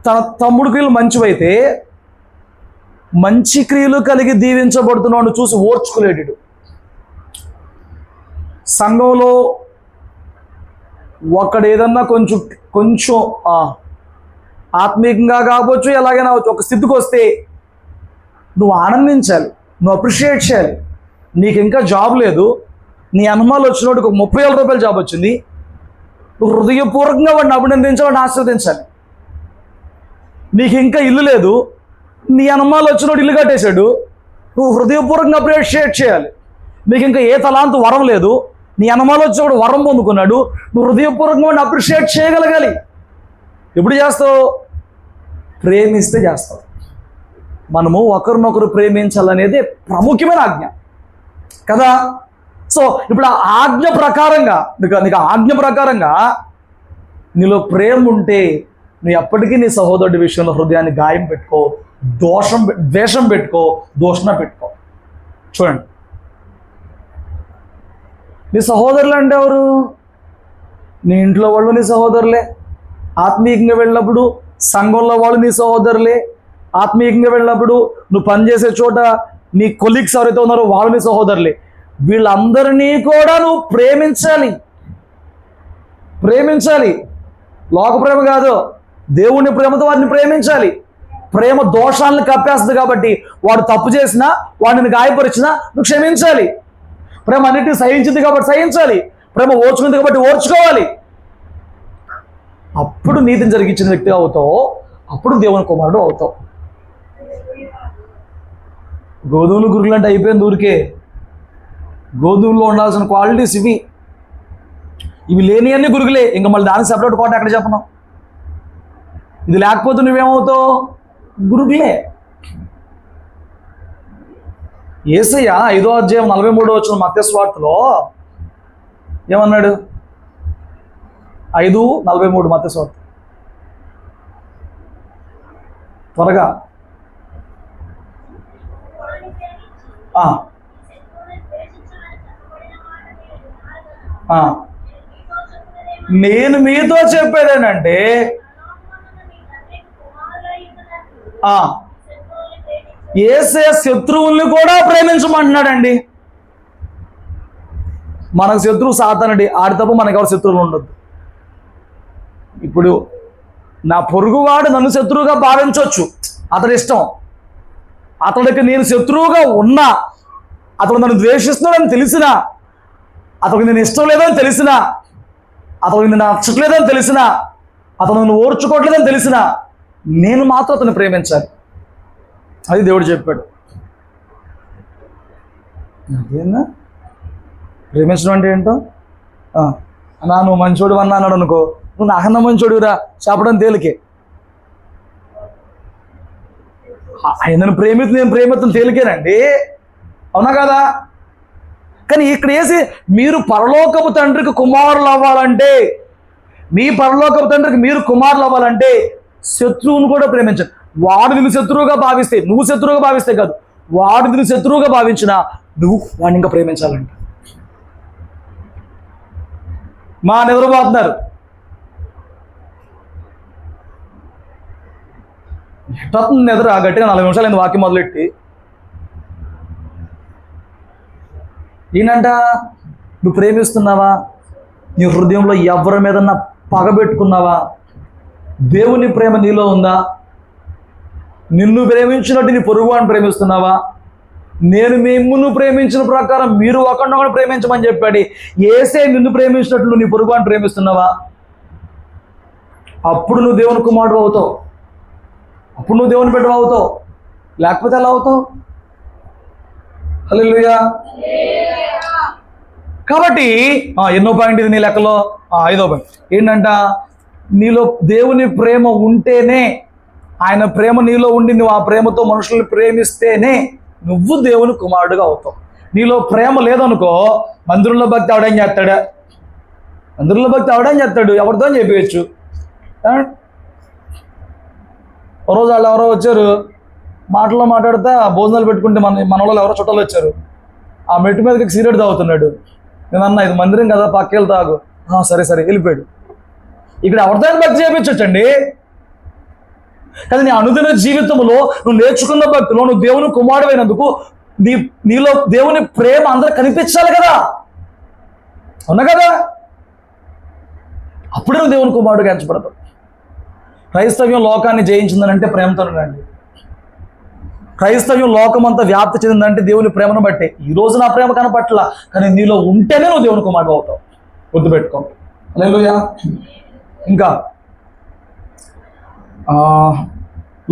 తన తమ్ముడు క్రియలు మంచివైతే మంచి క్రియలు కలిగి దీవించబడుతున్నాడు చూసి ఓర్చుకోలేడు. సంఘంలో ఒకడు ఏదన్నా కొంచెం ఆత్మీయంగా కావచ్చు, ఎలాగైనా అవ్వచ్చు. ఒక స్థితికి వస్తే నువ్వు ఆనందించాలి, నువ్వు అప్రిషియేట్ చేయాలి. నీకు ఇంకా జాబ్ లేదు, నీ అనుమానాలు వచ్చినోడికి ఒక 30,000 రూపాయల జాబ్ వచ్చింది, నువ్వు హృదయపూర్వకంగా వాడిని అభినందించాలి, వాడిని ఆశీర్వదించాలి. నీకు ఇంకా ఇల్లు లేదు, నీ అనుమానాలు వచ్చినోడు ఇల్లు కట్టేశాడు, నువ్వు హృదయపూర్వకంగా అప్రిషియేట్ చేయాలి. నీకు ఇంకా ఏ తలాంతు వరం లేదు, నీ అనుమానాలు వచ్చినప్పుడు వరం పొందుకున్నాడు, నువ్వు హృదయపూర్వకంగా వాడిని అప్రిషియేట్ చేయగలగాలి. ఎప్పుడు చేస్తావు? ప్రేమిస్తే చేస్తావు. మనము ఒకరినొకరు ప్రేమించాలనేది ప్రాముఖ్యమైన ఆజ్ఞ కదా. సో ఇప్పుడు ఆ ఆజ్ఞ ప్రకారంగా నీకు ఆజ్ఞ ప్రకారంగా నీలో ప్రేమ ఉంటే నువ్వు ఎప్పటికీ నీ సహోదరుడి విషయంలో హృదయాన్ని గాయం పెట్టుకో, ద్వేషం పెట్టుకో, దూషణ పెట్టుకో. చూడండి, నీ సహోదరులు అంటే ఎవరు? నీ ఇంట్లో వాళ్ళు నీ సహోదరులే. ఆత్మీయంగా వెళ్ళినప్పుడు సంఘంలో వాళ్ళు నీ సహోదరులే. ఆత్మీయంగా వెళ్ళినప్పుడు నువ్వు పనిచేసే చోట నీ కొలీగ్స్ ఎవరైతే ఉన్నారో వాళ్ళు నీ సహోదరులే. వీళ్ళందరినీ కూడా నువ్వు ప్రేమించాలి. లోక ప్రేమ కాదు, దేవుని ప్రేమతో వారిని ప్రేమించాలి. ప్రేమ దోషాలను కప్పేస్తుంది కాబట్టి వాడు తప్పు చేసినా, వాడిని గాయపరిచినా నువ్వు క్షమించాలి. ప్రేమ అన్నిటిని సహించింది కాబట్టి సహించాలి. ప్రేమ ఓర్చుకుంది కాబట్టి ఓర్చుకోవాలి. అప్పుడు నీతిని జరిగించిన వ్యక్తిగా అవుతావు, అప్పుడు దేవుని కుమారుడు అవుతావు. గోధుమలు గురుగులు అంటే అయిపోయింది ఊరికే. గోధుమలో ఉండాల్సిన క్వాలిటీస్ ఇవి లేని అన్ని గురుగులే. ఇంకా మళ్ళీ దానికి సెపరేట్ కోట ఎక్కడ చెప్పను. ఇది లేకపోతే నువ్వేమవుతావు? గురుగులే. యేసయ్య 5వ అధ్యాయం 43వ వచనం మత్తయి సువార్తలో ఏమన్నాడు? 5:43 మత్తయి సువార్త. త్వరగా. నేను మీతో చెప్పేదేనంటే యేసయ్య శత్రువుల్ని కూడా ప్రేమించమంటున్నాడండి. మనకు శత్రువు సాతానుడి, ఆడి తప్ప మనకు ఎవరు శత్రువులు ఉండదు. ఇప్పుడు నా పొరుగువాడు నన్ను శత్రువుగా భావించవచ్చు, అతడి ఇష్టం. అతడికి నేను శత్రువుగా ఉన్నా, అతడు నన్ను ద్వేషిస్తున్నాడని తెలిసినా, అతడికి నేను ఇష్టం లేదని తెలిసినా, అతడికి నేను నచ్చట్లేదని తెలిసినా, అతను నన్ను ఓర్చుకోవట్లేదని తెలిసినా, నేను మాత్రం అతను ప్రేమించాలి. అది దేవుడు చెప్పాడు. అదేనా ప్రేమించడం అంటే ఏంటో? అన్నా నువ్వు మంచోడు అన్నా అన్నాడు అనుకో, నువ్వు నాకన్నా మంచోడురా చెప్పడం తేలికే. ఆయనను నేను ప్రేమితం తేలికేనండి, అవునా కదా? కానీ ఇక్కడ వేసి మీరు పరలోకపు తండ్రికి కుమారులు అవ్వాలంటే, మీ పరలోకపు తండ్రికి మీరు కుమారులు అవ్వాలంటే శత్రువును కూడా ప్రేమించండి. వాడు నిన్ను శత్రువుగా భావిస్తే, నువ్వు శత్రువుగా భావిస్తే కాదు, వాడు నిన్ను శత్రువుగా భావించినా నువ్వు వాడిని ఇంకా ప్రేమించాలంట. మా నిద్రపోతున్నారు, ఎట్టవుతుంది నిద్ర? గట్టిగా 40 నిమిషాలు అయింది వాక్యం మొదలెట్టి. ఏంటంట? నువ్వు ప్రేమిస్తున్నావా? నీ హృదయంలో ఎవరి మీదన్నా పగబెట్టుకున్నావా? దేవుని ప్రేమ నీలో ఉందా? నిన్ను ప్రేమించినట్టు నీ పొరుగువాడిని ప్రేమిస్తున్నావా? నేను మిమ్మును ప్రేమించిన ప్రకారం మీరు ఒకరినొకరు ప్రేమించమని చెప్పాడు. యేసే నిన్ను ప్రేమించినట్లు నీ పొరుగువాడిని ప్రేమిస్తున్నావా? అప్పుడు నువ్వు దేవుని కుమారుడు అవుతావు, అప్పుడు నువ్వు దేవుని బిడ్డ అవుతావు. లేకపోతే ఎలా అవుతావు? హల్లెలూయా. కాబట్టి ఎన్నో పాయింట్ ఇది నీ లెక్కలో? 5వ పాయింట్ ఏంటంట? నీలో దేవుని ప్రేమ ఉంటేనే, ఆయన ప్రేమ నీలో ఉండి నువ్వు ఆ ప్రేమతో మనుషుల్ని ప్రేమిస్తేనే నువ్వు దేవుని కుమారుడుగా అవుతావు. నీలో ప్రేమ లేదనుకో, మందిరంలో భక్తి అవడం చేస్తాడా? మందిరంలో భక్తి అవడం చేస్తాడు, ఎవరితో చెప్పవచ్చు. ఓ రోజు వాళ్ళు ఎవరో వచ్చారు, మాటల్లో మాట్లాడుతా భోజనాలు పెట్టుకుంటే మన వాళ్ళు ఎవరో చుట్టాలు వచ్చారు. ఆ మెట్టు మీదకి సిగరెట్ తాగుతున్నాడు. నేను అన్నా, ఇది మందిరం కదా, పక్కేళ్ళు తాగు. సరే వెళ్ళిపోయాడు. ఇక్కడ ఎవరితో భక్తి చేయించవచ్చండి. కానీ నీ అనుదిన జీవితంలో నువ్వు నేర్చుకున్న భక్తిలో నువ్వు దేవుని కుమారుడైనందుకు నీలో దేవుని ప్రేమ అందరూ కనిపించాలి కదా, అవునా కదా? అప్పుడే నువ్వు దేవుని కుమారుడుగా ఎంచబడతావు. క్రైస్తవ్యం లోకాన్ని జయించిందనంటే ప్రేమతోనండి. క్రైస్తవ్యం లోకమంతా వ్యాప్తి చెందిందంటే దేవుని ప్రేమను బట్టే. ఈ రోజు నా ప్రేమ కనపట్ల, కానీ నీలో ఉంటేనే నువ్వు దేవుని కుమారుడు అవుతావు. గుర్తుపెట్టుకో. హల్లెలూయా. ఇంకా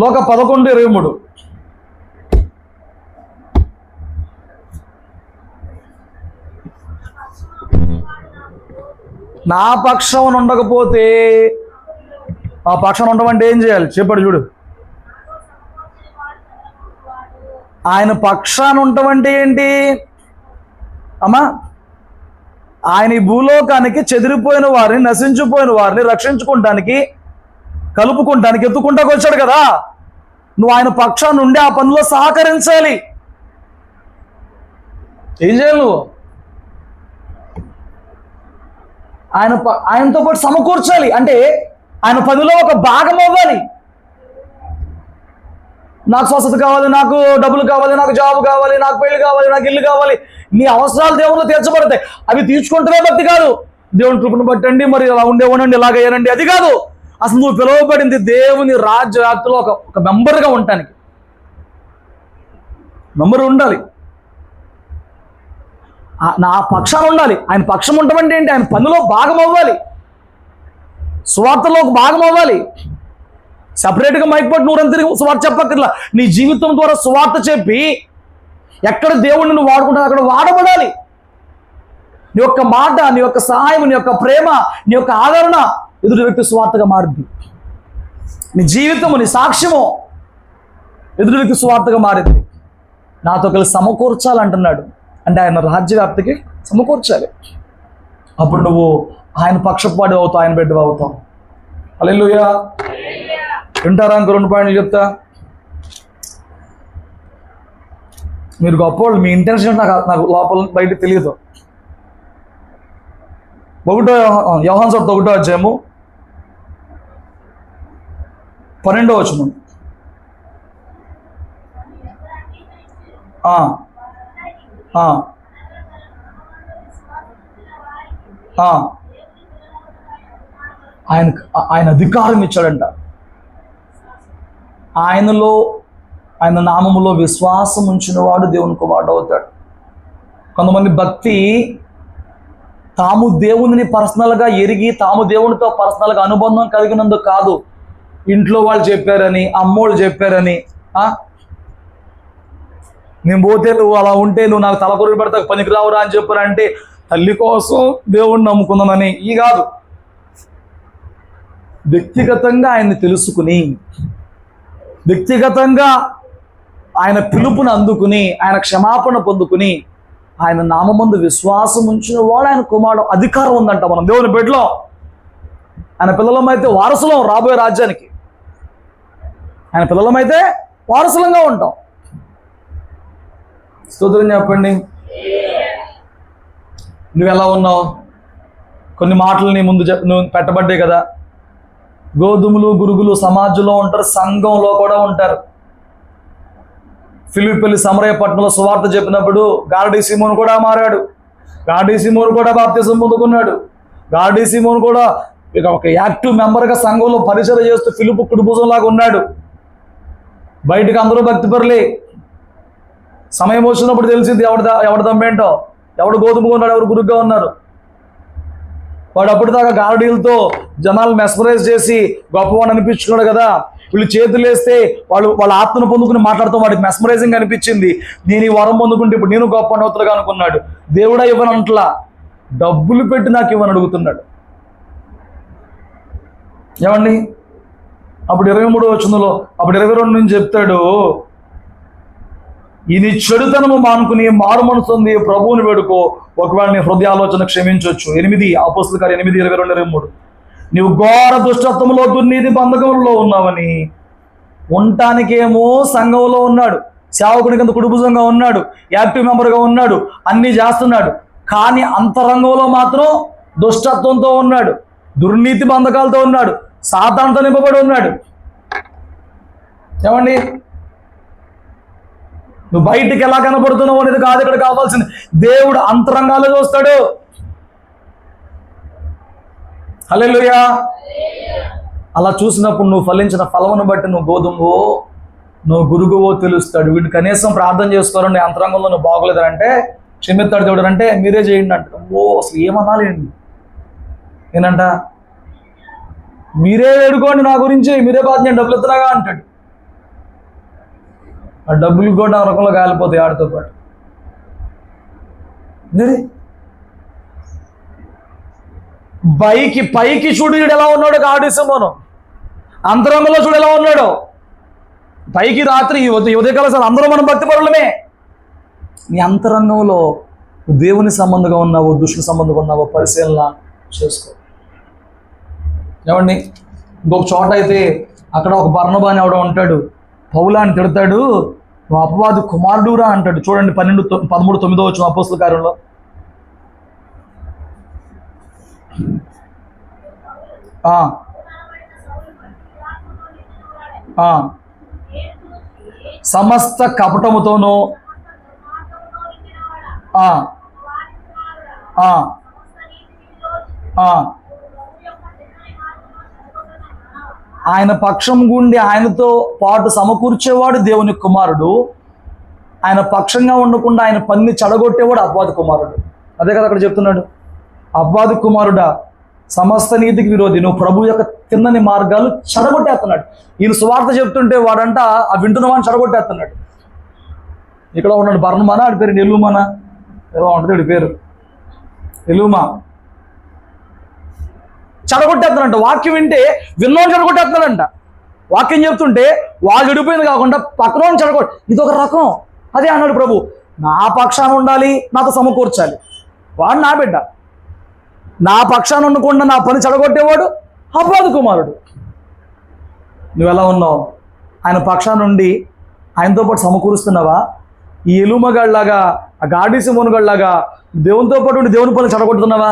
లోక 11:23 నా పక్షం ఉండకపోతే, ఆ పక్షం ఉండమంటే ఏం చేయాలి చెప్పాడు చూడు. ఆయన పక్షాన్ని ఉండమంటే ఏంటి అమ్మా? ఆయన ఈ భూలోకానికి చెదిరిపోయిన వారిని, నశించిపోయిన వారిని రక్షించుకుంటానికి, కలుపుకుంటానికి, ఎత్తుకుంటాకు వచ్చాడు కదా. నువ్వు ఆయన పక్షాన్ని ఉండి ఆ పనిలో సహకరించాలి. ఏం చేయాలి నువ్వు? ఆయనతో పాటు సమకూర్చాలి. అంటే ఆయన పనిలో ఒక భాగం అవ్వాలి. నాకు స్వస్థత కావాలి, నాకు డబ్బులు కావాలి, నాకు జాబ్ కావాలి, నాకు పెళ్లి కావాలి, నాకు ఇల్లు కావాలి. నీ అవసరాలు దేవుళ్ళు తీర్చబడతాయి. అవి తీర్చుకుంటూనే భక్తి కాదు. దేవుని కృపను బట్టండి, మరి ఇలా ఉండేవనండి, ఇలాగయ్యానండి, అది కాదు. అసలు నువ్వు పిలువబడింది దేవుని రాజ్య వ్యాప్తిలో ఒక మెంబర్గా ఉండటానికి. మెంబర్ ఉండాలి. నా పక్షాన ఉండాలి. ఆయన పక్షం ఉండమంటే ఏంటి? ఆయన పనిలో భాగం అవ్వాలి, సువార్తలో ఒక భాగం అవ్వాలి. సపరేట్గా మైక్ పట్టు నూరంతా తిరిగి సువార్త చెప్పక్కర్లా. నీ జీవితం ద్వారా సువార్త చెప్పి ఎక్కడ దేవుడిని నువ్వు వాడుకుంటావు అక్కడ వాడబడాలి. నీ యొక్క మాట, నీ యొక్క సహాయం, నీ యొక్క ప్రేమ, నీ యొక్క ఆదరణ ఎదుటి వ్యక్తి సువార్తగా మారింది. నీ జీవితము, నీ సాక్ష్యము ఎదుటి వ్యక్తి సువార్తగా మారింది. నాతో కలిసి సమకూర్చాలంటున్నాడు. అంటే ఆయన రాజ్యవ్యాప్తికి సమకూర్చాలి. అప్పుడు నువ్వు ఆయన పక్షపాటి అవుతావు, ఆయన బిడ్డ అవుతావు. హల్లెలూయా. వింటారా? ఇంకో 2 పాయింట్లు చెప్తా. మీరు గొప్పవాళ్ళు, మీ ఇంటెన్షన్ నాకు లోపల బయట తెలియదు. 1 యోహాను సువార్త 1వ అధ్యాయము 12వ వచనం. ఆయన అధికారం ఇచ్చాడంట. ఆయన నామములో విశ్వాసం ఉంచిన వాడు దేవుని కుమారుడు అవుతాడు. కొంతమంది భక్తి తాము దేవుని పర్సనల్గా ఎరిగి, తాము దేవునితో పర్సనల్గా అనుబంధం కలిగినందుకు కాదు. ఇంట్లో వాళ్ళు చెప్పారని, అమ్మోళ్ళు చెప్పారని, నేను పోతే నువ్వు అలా ఉంటే నువ్వు నాకు తలకొరుగు పెడతా, పనికి రావురా అని చెప్పారంటే తల్లి కోసం దేవుణ్ణి నమ్ముకుందామని. ఈ కాదు. వ్యక్తిగతంగా ఆయన్ని తెలుసుకుని, వ్యక్తిగతంగా ఆయన పిలుపుని అందుకుని, ఆయన క్షమాపణ పొందుకుని, ఆయన నామమందు విశ్వాసం ఉంచిన వాడు ఆయన కుమారుడు. అధికారం ఉందంట మనం దేవుని బిడ్డలో. ఆయన పిల్లలమైతే వారసులం రాబోయే రాజ్యానికి. ఆయన పిల్లలమైతే వారసులంగా ఉంటాం. స్తోత్రం చెప్పండి. నువ్వు ఎలా ఉన్నావు? కొన్ని మాటలు నీ ముందు నువ్వు పెట్టబడ్డాయి కదా. గోధుమలు, గురుగులు సమాజంలో ఉంటారు, సంఘంలో కూడా ఉంటారు. ఫిలిప్పీ సమరయ పట్టణంలో సువార్త చెప్పినప్పుడు గారడీ సీమోను కూడా మారాడు. గారడీ సీమోను కూడా బాప్తిసం పొందుకున్నాడు. గారడీ సీమోను కూడా ఒక యాక్టివ్ మెంబర్గా సంఘంలో పరిచయం చేస్తూ ఫిలిప్పు కుటుంబంలాగా ఉన్నాడు. బయటకు అందరూ భక్తిపరులే. సమయం వచ్చినప్పుడు తెలిసింది ఎవడ దమ్మేంటో, ఎవడు గోధుమ ఉన్నాడు, ఎవరు గురుగ్గా ఉన్నారు. వాడు అప్పటిదాకా గారడీలతో జనాలు మెస్మరైజ్ చేసి గొప్పవాడు అనిపించుకున్నాడు కదా. వీళ్ళు చేతులు వేస్తే వాళ్ళ ఆత్మను పొందుకుని మాట్లాడుతూ వాడికి మెస్మరైజింగ్ అనిపించింది. నేను ఈ వరం పొందుకుంటే ఇప్పుడు నేను గొప్ప అవుతాడుగా అనుకున్నాడు. దేవుడా ఇవ్వనంట్లా, డబ్బులు పెట్టి నాకు ఇవ్వని అడుగుతున్నాడు. ఏమండి? అప్పుడు 23వ వచనంలో, అప్పుడు 22 నుంచి చెప్తాడు, ఇది చెడుతనము మానుకుని మారు మనసు ఉంది ప్రభువుని వేడుకో, ఒకవేళ నీ హృదయాలోచన క్షమించవచ్చు. 8 అపోస్తలుల కార్యం 8:22-23. నీవు ఘోర దుష్టత్వంలో, దుర్నీతి బంధకంలో ఉన్నావని. ఉండటానికేమో సంఘంలో ఉన్నాడు, సేవకుని కింద కుటుంబంగా ఉన్నాడు, యాక్టివ్ మెంబర్గా ఉన్నాడు, అన్నీ చేస్తున్నాడు. కానీ అంతరంగంలో మాత్రం దుష్టత్వంతో ఉన్నాడు, దుర్నీతి బంధకాలతో ఉన్నాడు, సాతానుతో నింపబడి ఉన్నాడు. ఏమండి? నువ్వు బయటికి ఎలా కనబడుతున్నావు అనేది కాదు ఇక్కడ కావాల్సింది. దేవుడు అంతరంగాల్లో చూస్తాడు. హల్లెలూయా. అలా చూసినప్పుడు నువ్వు ఫలించిన ఫలమును బట్టి నువ్వు గోధుమవో నువ్వు గురుగువో తెలుస్తాడు. వీడిని కనీసం ప్రార్థన చేసుకోవాలని నీ అంతరంగంలో నువ్వు బాగోలేదంటే క్షమిస్తాడు దేవుడు అంటే మీరే చేయండి అంటాడు. అసలు ఏమనాలండి నేనంట, మీరే వేడుకోండి నా గురించి, మీరే బాధ, నేను డబ్బులు ఎత్తున్నాగా అంటాడు. ఆ డబ్బులు కూడా ఆ రకంలో కాలిపోతాయి ఆడితో పాటు. పైకి చూడు వీడు ఎలా ఉన్నాడు ఆడిసమోను, అంతరంగంలో చూడు ఎలా ఉన్నాడు. పైకి రాత్రి ఉదయకాల సార్ అందరూ మనం భక్తి పరులమే. నీ అంతరంగంలో దేవుని సంబంధంగా ఉన్నావో దుష్టుల సంబంధంగా ఉన్నావో పరిశీలన చేసుకో. ఏమండి, ఇంకొక చోట అయితే అక్కడ ఒక బర్నబా అని ఎవడో ఉంటాడు, పౌలాన్ని తిడతాడు, నువ్వు అపవాది కుమారుడురా అంటాడు. చూడండి 13:9 అపోస్తల కార్యంలో. సమస్త కపటముతోనూ ఆయన పక్షం గుండి ఆయనతో పాటు సమకూర్చేవాడు దేవుని కుమారుడు, ఆయన పక్షంగా ఉండకుండా ఆయన పన్ని చెడగొట్టేవాడు అపవాది కుమారుడు. అదే కదా అక్కడ చెప్తున్నాడు, అపవాది కుమారుడా సమస్త నీతికి విరోధి, నువ్వు ప్రభు యొక్క తిన్నని మార్గాలు చెడగొట్టేస్తున్నాడు. ఈయన సువార్త చెప్తుంటే వాడంట ఆ వింటున్నవాడిని చెడగొట్టేస్తున్నాడు. ఇక్కడ ఉన్నాడు బర్నమానా, ఆడి పేరు ఎలుమానా ఏదో ఉంటుంది, ఆడి పేరు ఎలుమా. చెడగొట్టేస్తున్నాడంట. వాక్యం వింటే విన్నోని చెడగొట్టేస్తున్నాడంట. వాక్యం చెప్తుంటే వాళ్ళు చెడిపోయింది కాకుండా పక్కన చెడగొట్టు, ఇదొక రకం. అదే అన్నాడు ప్రభు, నా పక్షాన ఉండాలి, నాతో సమకూర్చాలి. వాడు నా బిడ్డ, నా పక్షాన ఉండకుండా నా పని చెడగొట్టేవాడు అపవాది కుమారుడు. నువ్వు ఎలా ఉన్నావు? ఆయన పక్షాన నుండి ఆయనతో పాటు సమకూరుస్తున్నావా? ఈ ఎలుమగాళ్ళలాగా, ఆ గాడిసిమోనుగాళ్ళలాగా దేవునితో పాటు ఉండి దేవుని పని చెడగొట్టుతున్నావా?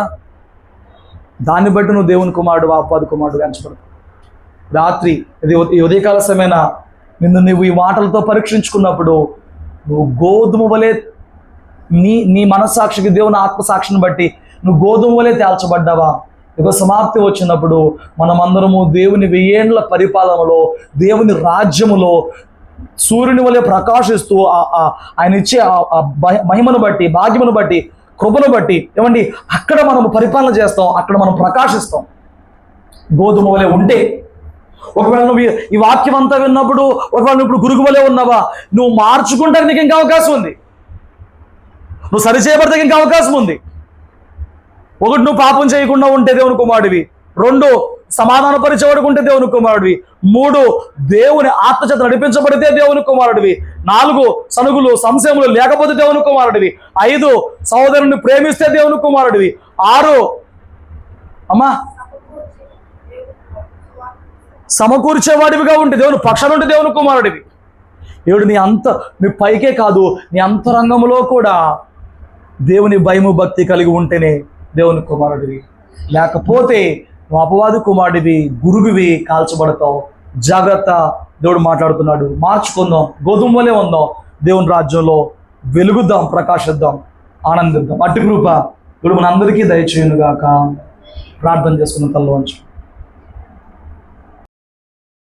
దాన్ని బట్టి నువ్వు దేవుని కుమారుడు అపవాది కుమారుడు ఎంచబడతావు. రాత్రి ఈ ఉదయకాల సమయన నువ్వు ఈ మాటలతో పరీక్షించుకున్నప్పుడు నువ్వు గోధుమ వలె నీ మనస్సాక్షికి దేవుని ఆత్మసాక్షిని బట్టి నువ్వు గోధుమ వలె తేల్చబడ్డావా? యుగ సమాప్తి వచ్చినప్పుడు మనమందరము దేవుని 1000 ఏళ్ల పరిపాలనలో దేవుని రాజ్యములో సూర్యుని వలె ప్రకాశిస్తూ ఆయన ఇచ్చే మహిమను బట్టి, భాగ్యమును బట్టి, కృపను బట్టి ఏమండి అక్కడ మనము పరిపాలన చేస్తాం, అక్కడ మనం ప్రకాశిస్తాం. గోధుమ వలె ఉంటే, ఒకవేళ నువ్వు ఈ వాక్యం అంతా విన్నప్పుడు ఒకవేళ నువ్వు ఇప్పుడు గురుగు వలె ఉన్నావా, నువ్వు మార్చుకుంటానికి నీకు ఇంకా అవకాశం ఉంది, నువ్వు సరిచేయబడితే ఇంకా అవకాశం ఉంది. ఒకటి, నువ్వు పాపం చేయకుండా ఉంటే దేవుని కుమారుడివి. 2, సమాధానపరిచేవాడుకుంటే దేవుని కుమారుడివి. 3, దేవుని ఆత్మచేత నడిపించబడితే దేవుని కుమారుడివి. 4, సనుగులు సంశయములు లేకపోతే దేవుని కుమారుడివి. 5, సహోదరుని ప్రేమిస్తే దేవుని కుమారుడివి. 6, అమ్మా సమకూర్చేవాడివిగా ఉంటే దేవుని పక్షాన ఉంటే దేవుని కుమారుడివి. 7, నీ పైకే కాదు నీ అంతరంగంలో కూడా దేవుని భయము భక్తి కలిగి ఉంటేనే దేవుని కుమారుడివి. లేకపోతే నువ్వు అపవాది కుమారుడివి, గురువివి, కాల్చబడతావు. జాగ్రత్త. దేవుడు మాట్లాడుతున్నాడు. మార్చుకుందాం, గోధుమ వలె ఉందాం, దేవుని రాజ్యంలో వెలుగుద్దాం, ప్రకాశిద్దాం, ఆనందిద్దాం. అట్టి కృప దేవుడు మనందరికీ దయచేయును గాక. ప్రార్థన చేసుకున్న తల్లోంచు.